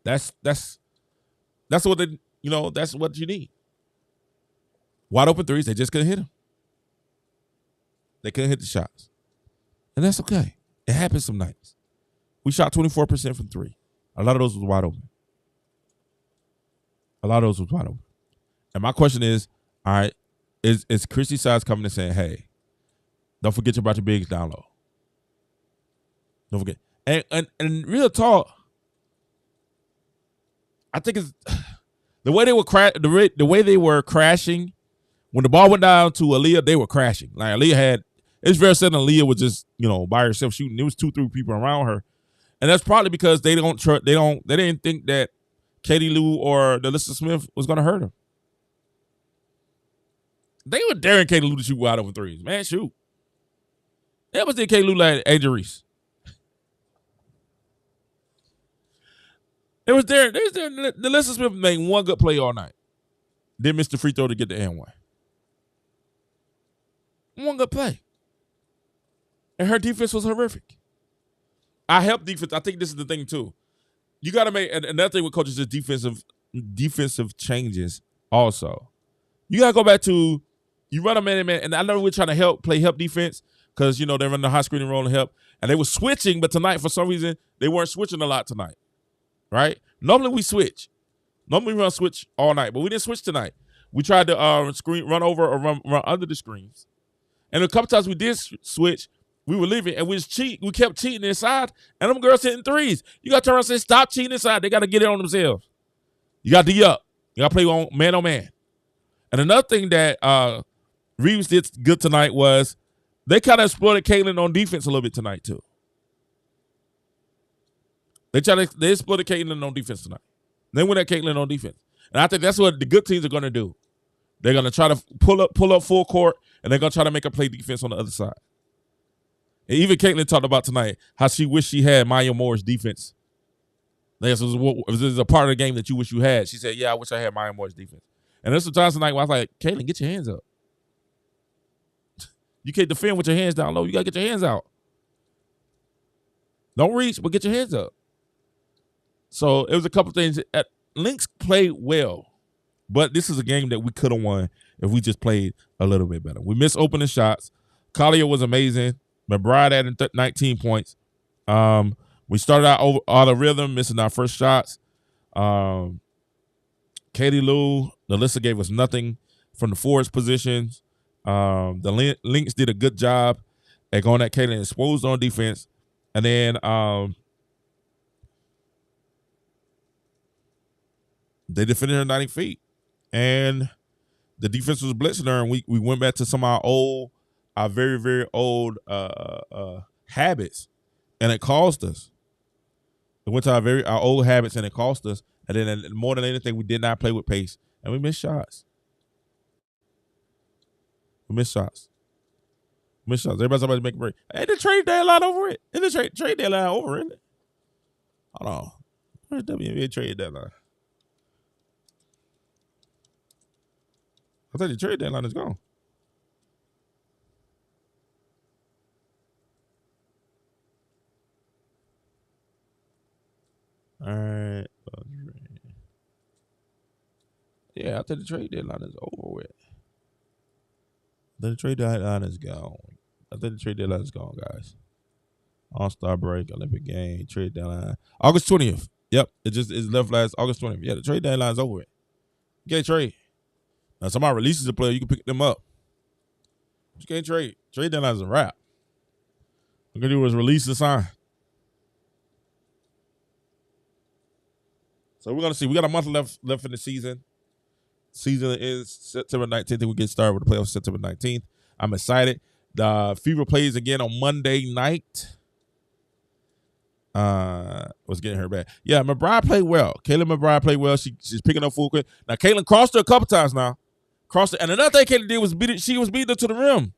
That's what that's what you need. Wide open threes, they just couldn't hit them. They couldn't hit the shots. And that's okay. It happens some nights. We shot 24% from 3. A lot of those was wide open. And my question is, all right, is Chrissy Sides coming and saying, hey, don't forget about your bigs down low. Don't forget. And real talk, I think it's the way they were crashing when the ball went down to Aaliyah, they were crashing. Like Aaliyah it's very sudden Aaliyah was just, by herself shooting. There was 2-3 people around her. And that's probably because they didn't think that Katie Lou or Delissa Smith was going to hurt her. They were daring Katie Lou to shoot wide open threes. Man, shoot. They almost did Katie Lou like Angel Reese. It was there. Delissa Smith made one good play all night. Then missed the free throw to get the N1. One good play. And her defense was horrific. I help defense. I think this is the thing, too. You got to make another thing with coaches is defensive changes also. You got to go back to, you run a man-to-man, and I know we're trying to play help defense because, they run the high screen and roll and help. And they were switching, but tonight, for some reason, they weren't switching a lot tonight. Right? Normally, we switch. Normally, we run switch all night, but we didn't switch tonight. We tried to run over or run under the screens. And a couple times we did switch, we were leaving, and we kept cheating inside, and them girls hitting threes. You got to turn around and say, stop cheating inside. They got to get it on themselves. You got to D up. You got to play on man. And another thing that Reeves did good tonight was they kind of exploited Caitlin on defense a little bit tonight, too. They exploited Caitlin on defense tonight. They went at Caitlin on defense. And I think that's what the good teams are going to do. They're going to try to pull up full court, and they're going to try to make her play defense on the other side. And even Caitlin talked about tonight how she wished she had Maya Moore's defense. This is a part of the game that you wish you had. She said, yeah, I wish I had Maya Moore's defense. And there's some times tonight where I was like, Caitlin, get your hands up. You can't defend with your hands down low. You got to get your hands out. Don't reach, but get your hands up. So it was a couple things. Lynx played well, but this is a game that we could have won if we just played a little bit better. We missed opening shots. Collier was amazing. McBride added 19 points. We started out out of rhythm, missing our first shots. Katie Lou, Alyssa gave us nothing from the forwards positions. The Lynx did a good job at going at Katie and exposed on defense. And then they defended her 90 feet. And the defense was blitzing her, and we went back to some of our very, very old habits, and it cost us. We went to our old habits, and it cost us. And then more than anything, we did not play with pace, and we missed shots. Everybody's about to make a break. Hey, the trade deadline over it. Is the trade deadline over, isn't it? Hold on. Where's the WNBA trade deadline? I thought the trade deadline is gone. All right. Yeah, I thought the trade deadline is over with. The trade deadline is gone. I think the trade deadline is gone, guys. All-Star break, Olympic game, trade deadline. August 20th. Yep, it's left last August 20th. Yeah, the trade deadline is over with. You can't trade. Now, somebody releases a player, you can pick them up. You can't trade. Trade deadline is a wrap. What we're going to do is release and sign. So we're going to see. We got a month left in the season. Season is September 19th. We get started with the playoffs September 19th. I'm excited. The Fever plays again on Monday night. Was getting her back. Yeah, McBride played well. Caitlin McBride played well. She's picking up full quick. Now, Caitlin crossed her a couple times now. Crossed her. And another thing Caitlin did was beating her to the rim.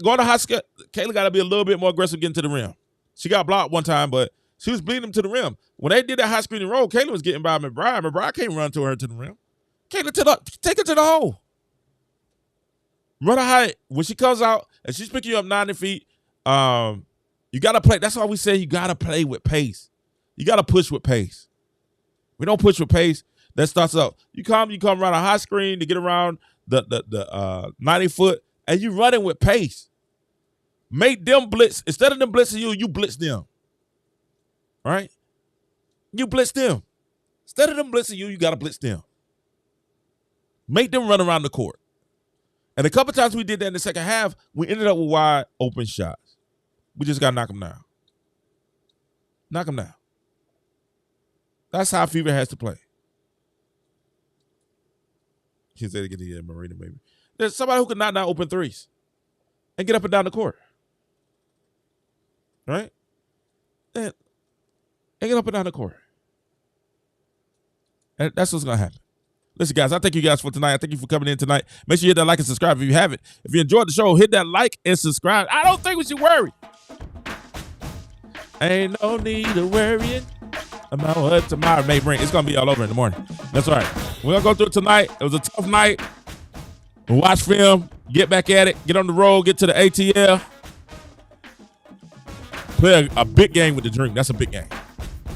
Going to high school, Caitlin got to be a little bit more aggressive getting to the rim. She got blocked one time, but she was beating him to the rim. When they did that high screen and roll, Caitlin was getting by McBride. McBride can't run to her to the rim. Caitlin, take her to the hole. Run her high. When she comes out and she's picking you up 90 feet, you got to play. That's why we say you got to play with pace. You got to push with pace. We don't push with pace. That starts up. You come around a high screen to get around the 90 foot, and you running with pace. Make them blitz. Instead of them blitzing you blitz them. Right? You blitz them. Instead of them blitzing you got to blitz them. Make them run around the court. And a couple times we did that in the second half, we ended up with wide open shots. We just got to knock them down. Knock them down. That's how Fever has to play. She said to get the Marina, baby. There's somebody who can knock down open threes and get up and down the court. Right? And get up and down the court. And that's what's going to happen. Listen, guys, I thank you guys for tonight. I thank you for coming in tonight. Make sure you hit that like and subscribe if you haven't. If you enjoyed the show, hit that like and subscribe. I don't think we should worry. Ain't no need to worry about what tomorrow may bring. It's going to be all over in the morning. That's all right. We're going to go through it tonight. It was a tough night. We'll watch film, get back at it, get on the road, get to the ATL. Play a big game with the Dream. That's a big game.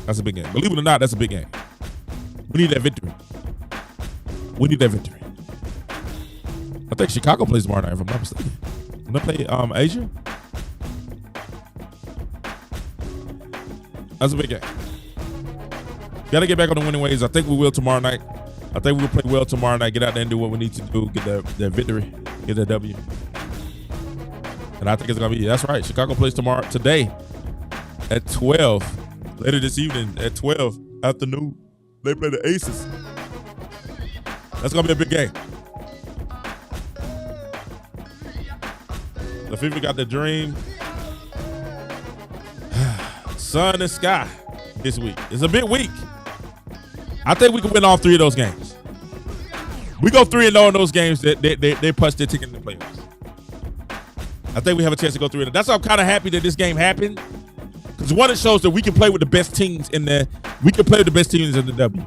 That's a big game. Believe it or not, that's a big game. We need that victory. We need that victory. I think Chicago plays tomorrow night, if I'm not mistaken. When they play Asia? That's a big game. Got to get back on the winning ways. I think we will tomorrow night. I think we will play well tomorrow night. Get out there and do what we need to do. Get that victory. Get that W. And I think it's going to be, that's right. Chicago plays today at 12. Later this evening at 12 afternoon. They play the Aces. That's going to be a big game. The Fever got the Dream. Sun and Sky this week. It's a big week. I think we can win all three of those games. We go 3-0 in those games. They punch their ticket in the playoffs. I think we have a chance to go 3-0. That's why I'm kind of happy that this game happened. Because one, it shows that we can play with the best teams in there. We can play with the best teams in the W.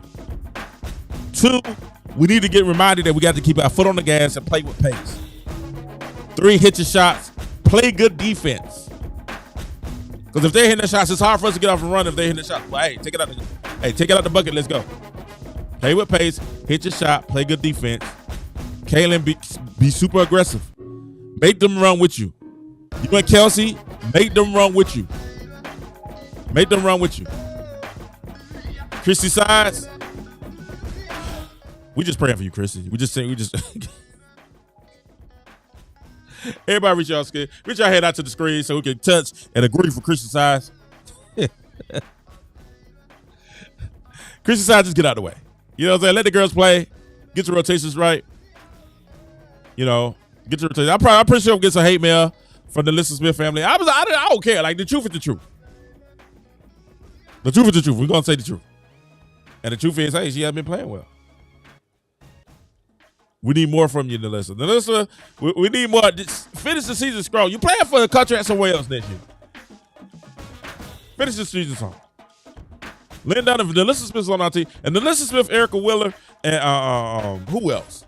Two, we need to get reminded that we got to keep our foot on the gas and play with pace. 3, hit your shots. Play good defense. Because if they're hitting the shots, it's hard for us to get off and run if they're hitting the shots. Well, hey, take it out the bucket. Let's go. Play with pace. Hit your shot. Play good defense. Kaylin, be super aggressive. Make them run with you. You and Kelsey, make them run with you. Make them run with you. Chrissy Sides, we just praying for you, Chrissy. We just everybody reach your head out to the screen so we can touch and agree for Chrissy Sides. Chrissy Sides, just get out of the way. You know what I'm saying? Let the girls play. Get your rotations right. You know, get your rotations. I'm pretty sure we'll get some hate mail from the Listen Smith family. I don't care. Like, the truth is the truth. The truth is the truth. We're going to say the truth. And the truth is, hey, she hasn't been playing well. We need more from you, Nalissa. Nalissa, we need more. Finish the season strong. You playing for a contract somewhere else next year. Finish the season strong. Lynn Dunn, Nalissa Smith's on our team. And Nalissa Smith, Erica Willer, and who else?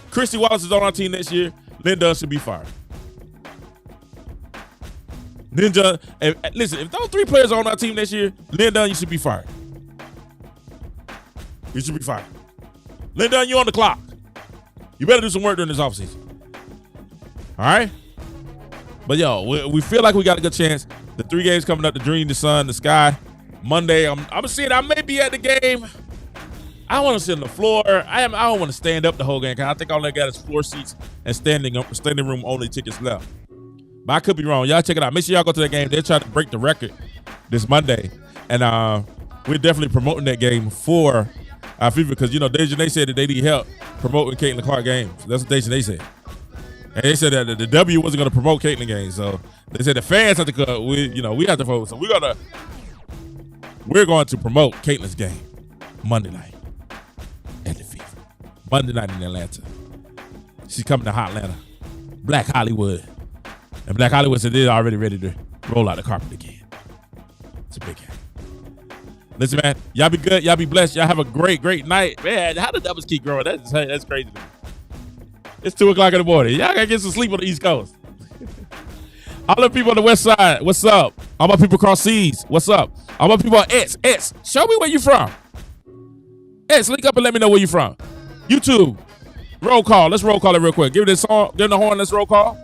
Christy Wallace is on our team next year. Lynn Dunn should be fired. Lynn Dunn, listen, if those 3 players are on our team next year, Lynn Dunn, you should be fired. You should be fired. Lynn Dunn, you on the clock. You better do some work during this offseason. All right? But, yo, we feel like we got a good chance. The 3 games coming up, the Dream, the Sun, the Sky. Monday, I'm seeing I may be at the game. I want to sit on the floor. I don't want to stand up the whole game because I think all I got is floor seats and standing room only tickets left. But I could be wrong. Y'all check it out. Make sure y'all go to that game. They're trying to break the record this Monday. And we're definitely promoting that game for our FIFA because, you know, Dejanay said that they need help promoting Caitlin Clark games. That's what Dejanay said. And they said that the W wasn't going to promote Caitlin games. So they said the fans have to go. We have to vote. So we're going to promote Caitlin's game Monday night at the FIFA. Monday night in Atlanta. She's coming to Hotlanta. Black Hollywood. And Black Hollywood said they're already ready to roll out the carpet again. It's a big game. Listen, man, y'all be good. Y'all be blessed. Y'all have a great, great night. Man, how the doubles keep growing? That's crazy to me. It's 2 o'clock in the morning. Y'all gotta get some sleep on the East Coast. All the people on the West Side, what's up? All my people across seas, what's up? All my people on X, show me where you from. X, link up and let me know where you from. YouTube, roll call. Let's roll call it real quick. Give it this song, give it the horn, let's roll call.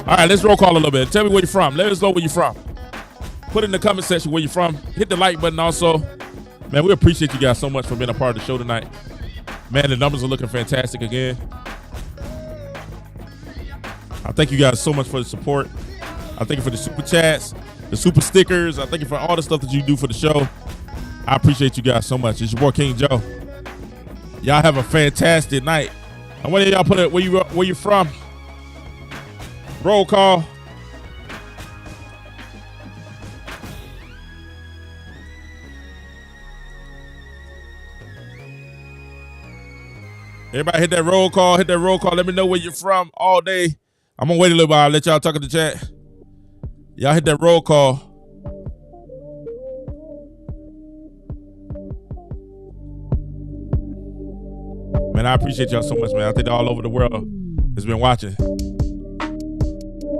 All right, let's roll call a little bit. Tell me where you're from. Let us know where you're from. Put in the comment section where you're from. Hit the like button also. Man, we appreciate you guys so much for being a part of the show tonight. Man, the numbers are looking fantastic again. I thank you guys so much for the support. I thank you for the super chats, the super stickers. I thank you for all the stuff that you do for the show. I appreciate you guys so much. It's your boy King Joe. Y'all have a fantastic night. And when y'all put it where you from? Roll call. Everybody hit that roll call. Hit that roll call. Let me know where you're from all day. I'm going to wait a little while. I'll let y'all talk in the chat. Y'all hit that roll call. Man, I appreciate y'all so much, man. I think all over the world has been watching.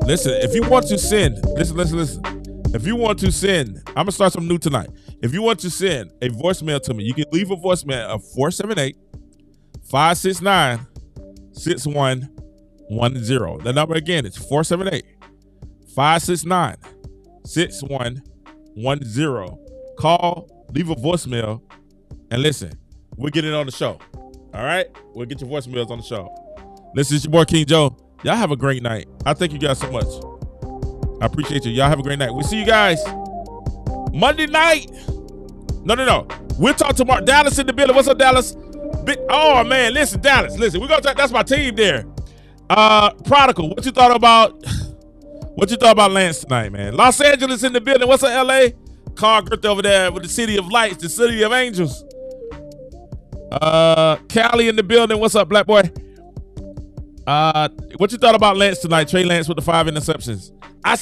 Listen, if you want to send, listen. If you want to send, I'm going to start something new tonight. If you want to send a voicemail to me, you can leave a voicemail of 478-569-6110. The number again is 478-569-6110. Call, leave a voicemail, and listen. We'll get it on the show. All right? We'll get your voicemails on the show. Listen, it's your boy King Joe. Y'all have a great night. I thank you guys so much. I appreciate you. Y'all have a great night. We'll see you guys Monday night. No. We'll talk tomorrow. Dallas in the building. What's up, Dallas? Oh, man. Listen, Dallas. Listen, we're going to talk. That's my team there. Prodigal, what you thought about Lance tonight, man? Los Angeles in the building. What's up, LA? Carl Griffith over there with the City of Lights, the City of Angels. Cali in the building. What's up, black boy? What you thought about Lance tonight? Trey Lance with the 5 interceptions. I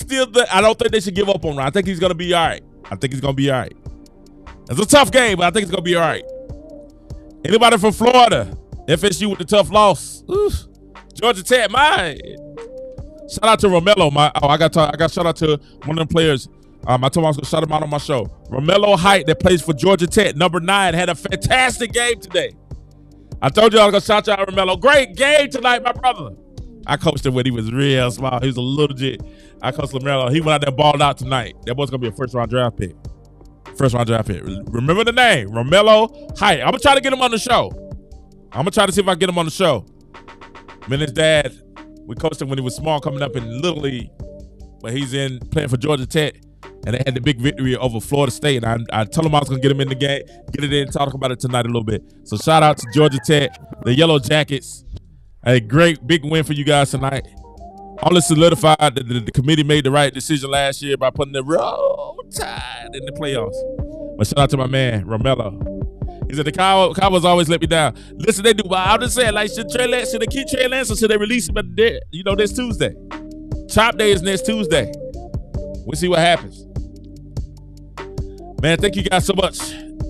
don't think they should give up on him. I think he's gonna be all right. It's a tough game, but I think it's gonna be all right. Anybody from Florida? FSU with the tough loss. Oof. Georgia Tech, mine. Shout out to Romello. I got shout out to one of them players. I told him I was gonna shout him out on my show. Romello Height, that plays for Georgia Tech, number 9, had a fantastic game today. I told you I was gonna shout you out, Romello. Great game tonight, my brother. I coached him when he was real small. He was a little jit. I coached Romello. He went out there and balled out tonight. That boy's gonna be a first round draft pick. Remember the name, Romello Height. I'm gonna try to get him on the show. I'm gonna try to see if I can get him on the show. Me and his dad, we coached him when he was small, coming up in Little League, but he's in playing for Georgia Tech, and they had the big victory over Florida State. And I told him I was gonna get him in the game, get it in, talk about it tonight a little bit. So shout out to Georgia Tech, the Yellow Jackets. A great big win for you guys tonight. Only solidified that the committee made the right decision last year by putting the Roll Tide in the playoffs. But shout out to my man, Romello. He said the Cowboys always let me down. Listen, they do, but I'm just saying, like, should they keep Trey Lance or should they release him this Tuesday? Chop Day is next Tuesday. We'll see what happens. Man, thank you guys so much.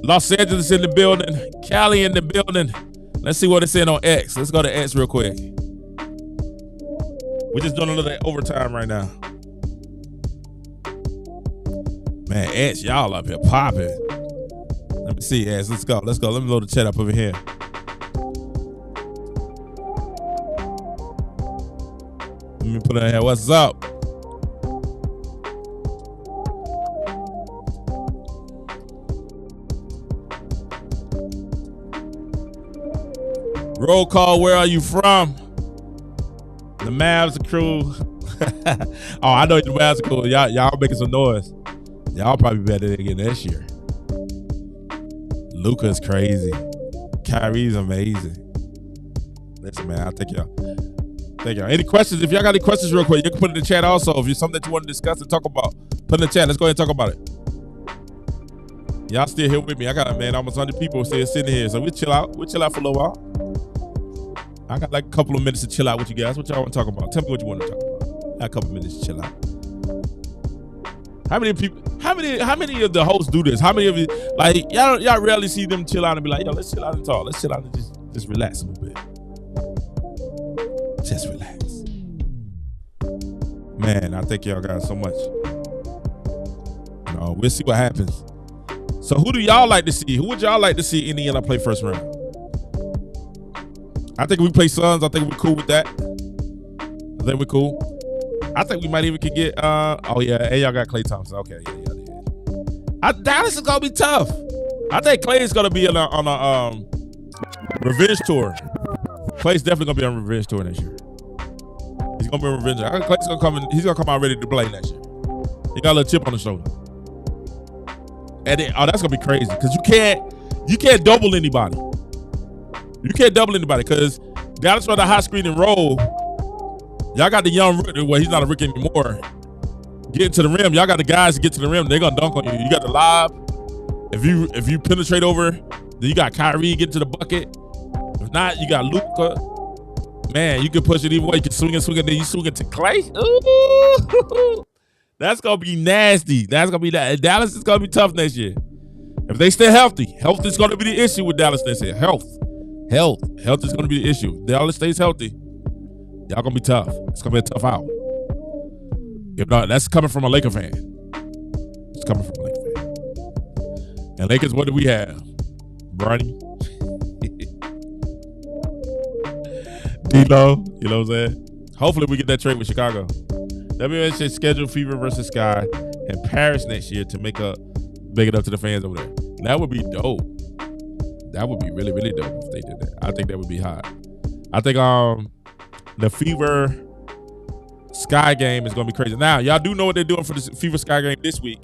Los Angeles in the building. Cali in the building. Let's see what it's saying on X. Let's go to X real quick. We're just doing a little overtime right now. Man, X, y'all up here popping. Let me see, X. Let's go. Let me load the chat up over here. Let me put it in here. What's up? Roll call, where are you from? The Mavs crew. Oh, I know the Mavs are cool. Y'all making some noise. Y'all probably better than again this year. Luka's crazy. Kyrie's amazing. Listen, man, I'll take y'all. Thank y'all. Any questions? If y'all got any questions real quick, you can put it in the chat also. If you're something that you want to discuss and talk about, put in the chat. Let's go ahead and talk about it. Y'all still here with me. I got, almost 100 people still sitting here. So we'll chill out. We'll chill out for a little while. I got like a couple of minutes to chill out with you guys. What y'all want to talk about? Tell me what you want to talk about. I got a couple of minutes to chill out. How many of the hosts do this? How many of you, like, y'all rarely see them chill out and be like, yo, let's chill out and talk. Let's chill out and just relax a little bit. Just relax. Man, I thank y'all guys so much. We'll see what happens. So who do y'all like to see? Who would y'all like to see Indiana play first round? I think we play Suns. I think we're cool with that. I think we're cool. I think we might even could get, and y'all got Klay Thompson. Okay, yeah. Dallas is going to be tough. I think Klay is going to be on a revenge tour. Klay's definitely going to be on a revenge tour next year. He's going to be on revenge. I think Klay's going to come in, he's going to come out ready to play next year. He got a little chip on his shoulder. And then, that's going to be crazy because you can't double anybody. You can't double anybody because Dallas run the high screen and roll. Y'all got the young rookie. Well, he's not a rookie anymore. Getting to the rim. Y'all got the guys to get to the rim. They're going to dunk on you. You got the lob. If you penetrate over, then you got Kyrie getting to the bucket. If not, you got Luka. Man, you can push it either way. You can swing it, then you swing it to Klay. Ooh. That's going to be nasty. That's going to be that. Dallas is going to be tough next year. If they stay healthy. Health is going to be the issue with Dallas next year. Health is going to be the issue. Dallas stays healthy. Y'all going to be tough. It's going to be a tough out. If not, that's coming from a Laker fan. It's coming from a Laker fan. And Lakers, what do we have? Bronny. D-Lo. You know what I'm saying? Hopefully we get that trade with Chicago. WNBA should schedule Fever versus Sky in Paris next year to make it up to the fans over there. That would be dope. That would be really, really dope if they did that. I think that would be hot. I think the Fever Sky game is going to be crazy. Now, y'all do know what they're doing for the Fever Sky game this week.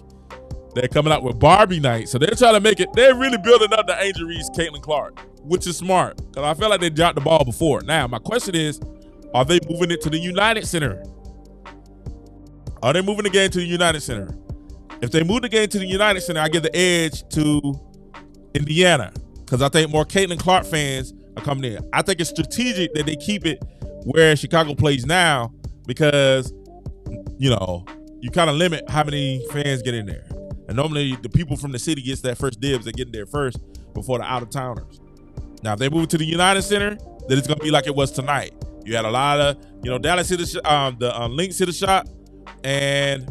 They're coming out with Barbie night. So they're trying to make it, they're really building up the Angel Reese, Caitlin Clark, which is smart because I feel like they dropped the ball before. Now, my question is, are they moving it to the United Center? Are they moving the game to the United Center? If they move the game to the United Center, I give the edge to Indiana because I think more Caitlin Clark fans are coming in. I think it's strategic that they keep it where Chicago plays now because, you kind of limit how many fans get in there. And normally the people from the city gets that first dibs. They get in there first before the out-of-towners. Now, if they move it to the United Center, then it's going to be like it was tonight. You had a lot of, Dallas hit the Lynx hit a shot, and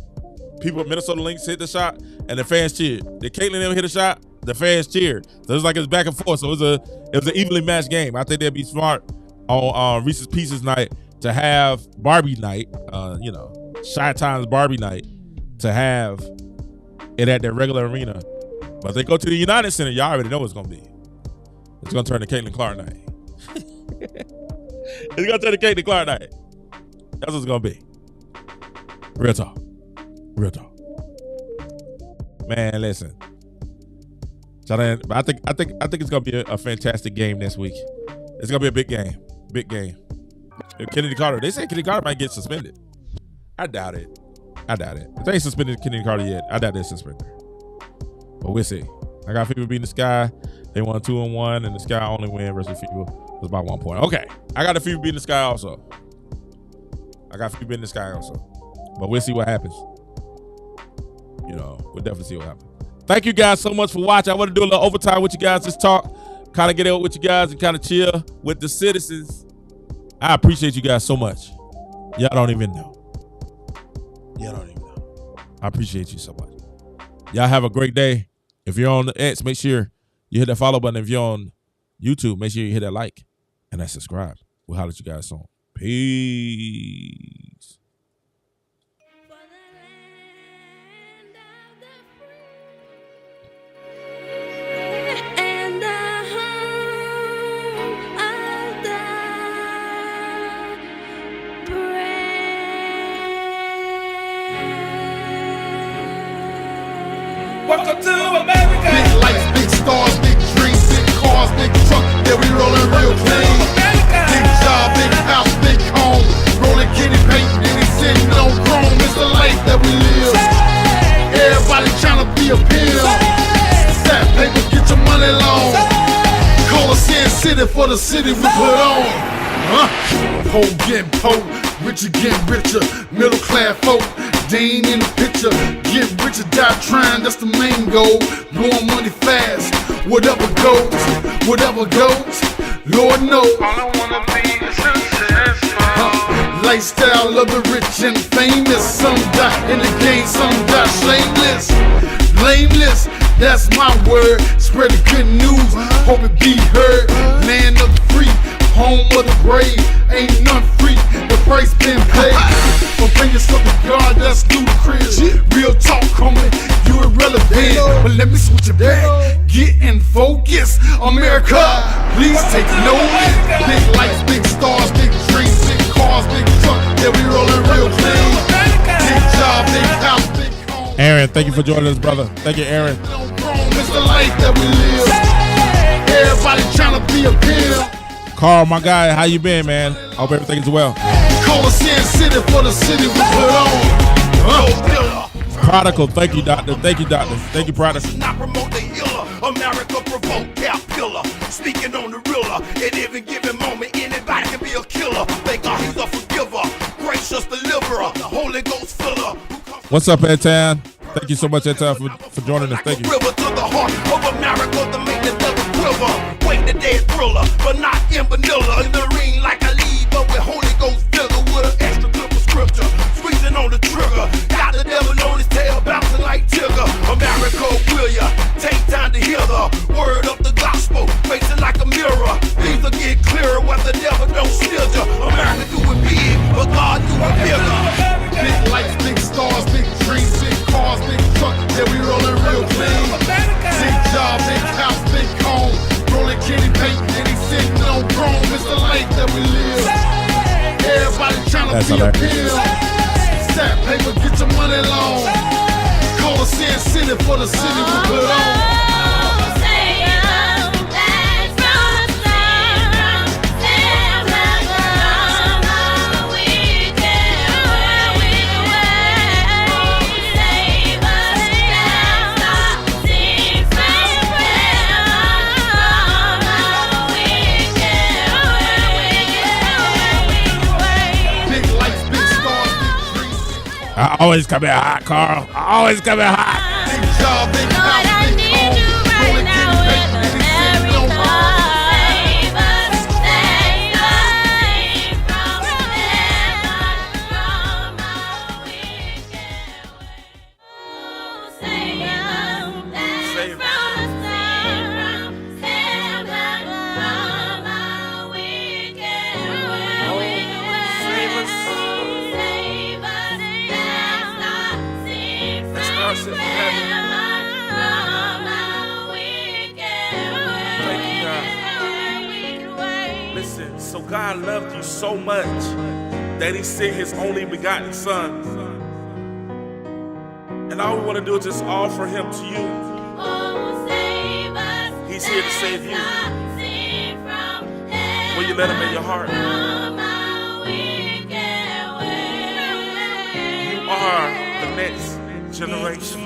people at Minnesota Lynx hit the shot, and the fans cheered. Did Caitlin ever hit a shot? The fans cheered. So it was like it was back and forth. So it was an evenly matched game. I think they'd be smart on Reese's Pieces night to have Barbie night, Shy Times Barbie night, to have it at their regular arena. But if they go to the United Center, y'all already know what it's going to be. It's going to turn to Caitlin Clark night. It's going to turn to Caitlin Clark night. That's what it's going to be. Real talk. Real talk. Man, listen. But I think it's going to be a fantastic game this week. It's going to be a big game. Big game. If Kennedy Carter, they say Kennedy Carter might get suspended. I doubt it. If they ain't suspended Kennedy Carter yet, I doubt they're suspended. But we'll see. I got FIBA beating the Sky. They won 2-1, and the Sky only win versus FIBA was by 1 point. Okay. I got the FIBA beating the Sky also. But we'll see what happens. We'll definitely see what happens. Thank you guys so much for watching. I want to do a little overtime with you guys. Just talk, kind of get out with you guys and kind of chill with the citizens. I appreciate you guys so much. Y'all don't even know. I appreciate you so much. Y'all have a great day. If you're on the X, make sure you hit that follow button. If you're on YouTube, make sure you hit that like and that subscribe. We'll holler at you guys soon. Peace. Welcome to America. Big lights, big stars, big dreams, big cars, big truck. Yeah, we rolling real clean. Big job, big house, big home. Rolling kitty paint, and he sitting on chrome. It's the life that we live. Everybody trying to be a pill. Stat paper, get your money long. Call us in city for the city we put on. Poor getting poor, richer getting richer. Middle class folk. They ain't in the picture. Get rich or die trying, that's the main goal. Blowing money fast, whatever goes, Lord knows. All I wanna be is successful. Lifestyle of the rich and famous. Some die in the game, some die shameless. Blameless, that's my word. Spread the good news, hope it be heard. Land of the free, home of the brave. Ain't none free, the price been paid. From fingers to the God, that's ludicrous. Real talk, homie, you irrelevant. But let me switch it back, get in focus. America, please take notice. Big lights, big stars, big dreams, big cars, big truck. Yeah, we rolling real clean. Big job, big house, big home. Aaron, thank you for joining us, brother. Thank you, Aaron. It's the life that we live. Everybody trying to be a pill. Carl, my guy, how you been, man? I hope everything is well. Call us in city for the city we put on. Prodigal, thank you, doctor. Thank you, Prodigal. Not promote the healer. America provoke cap pillar. Speaking on the realer. At every given moment, anybody can be a killer. Thank God he's a forgiver, gracious deliverer, the Holy Ghost filler. What's up, Ed-Town? Thank you so much, Ed-Town, for joining us. Thank you. River to the heart of America, the maintenance of the quiver. Wait the dead thriller, but not in vanilla. In the ring like a lead, but with Holy Ghost vigor. With an extra clip of scripture, squeezing on the trigger. Got the devil on his tail, bouncing like Tigger. America, will ya take time to hear the word of the gospel, facing like a mirror. Things will get clearer when the devil don't steal ya. America do it big, but God do it bigger. Big lights, big stars, big dreams, big cars, big truck. Yeah, we rolling real clean. Big job, big house, big home. Rolling kitty paint, and he sitting on chrome. It's the life that we live. Everybody trying to be a pill. Stat paper, get your money long. Call us in city for the city we put on. I always come in hot, Carl. I always come in hot. Big job, big house, big home. Rolling kitty paint, and he sitting on chrome. God loved you so much that he sent his only begotten son. And all we want to do is just offer him to you. He's here to save you. Will you let him in your heart? You are the next generation.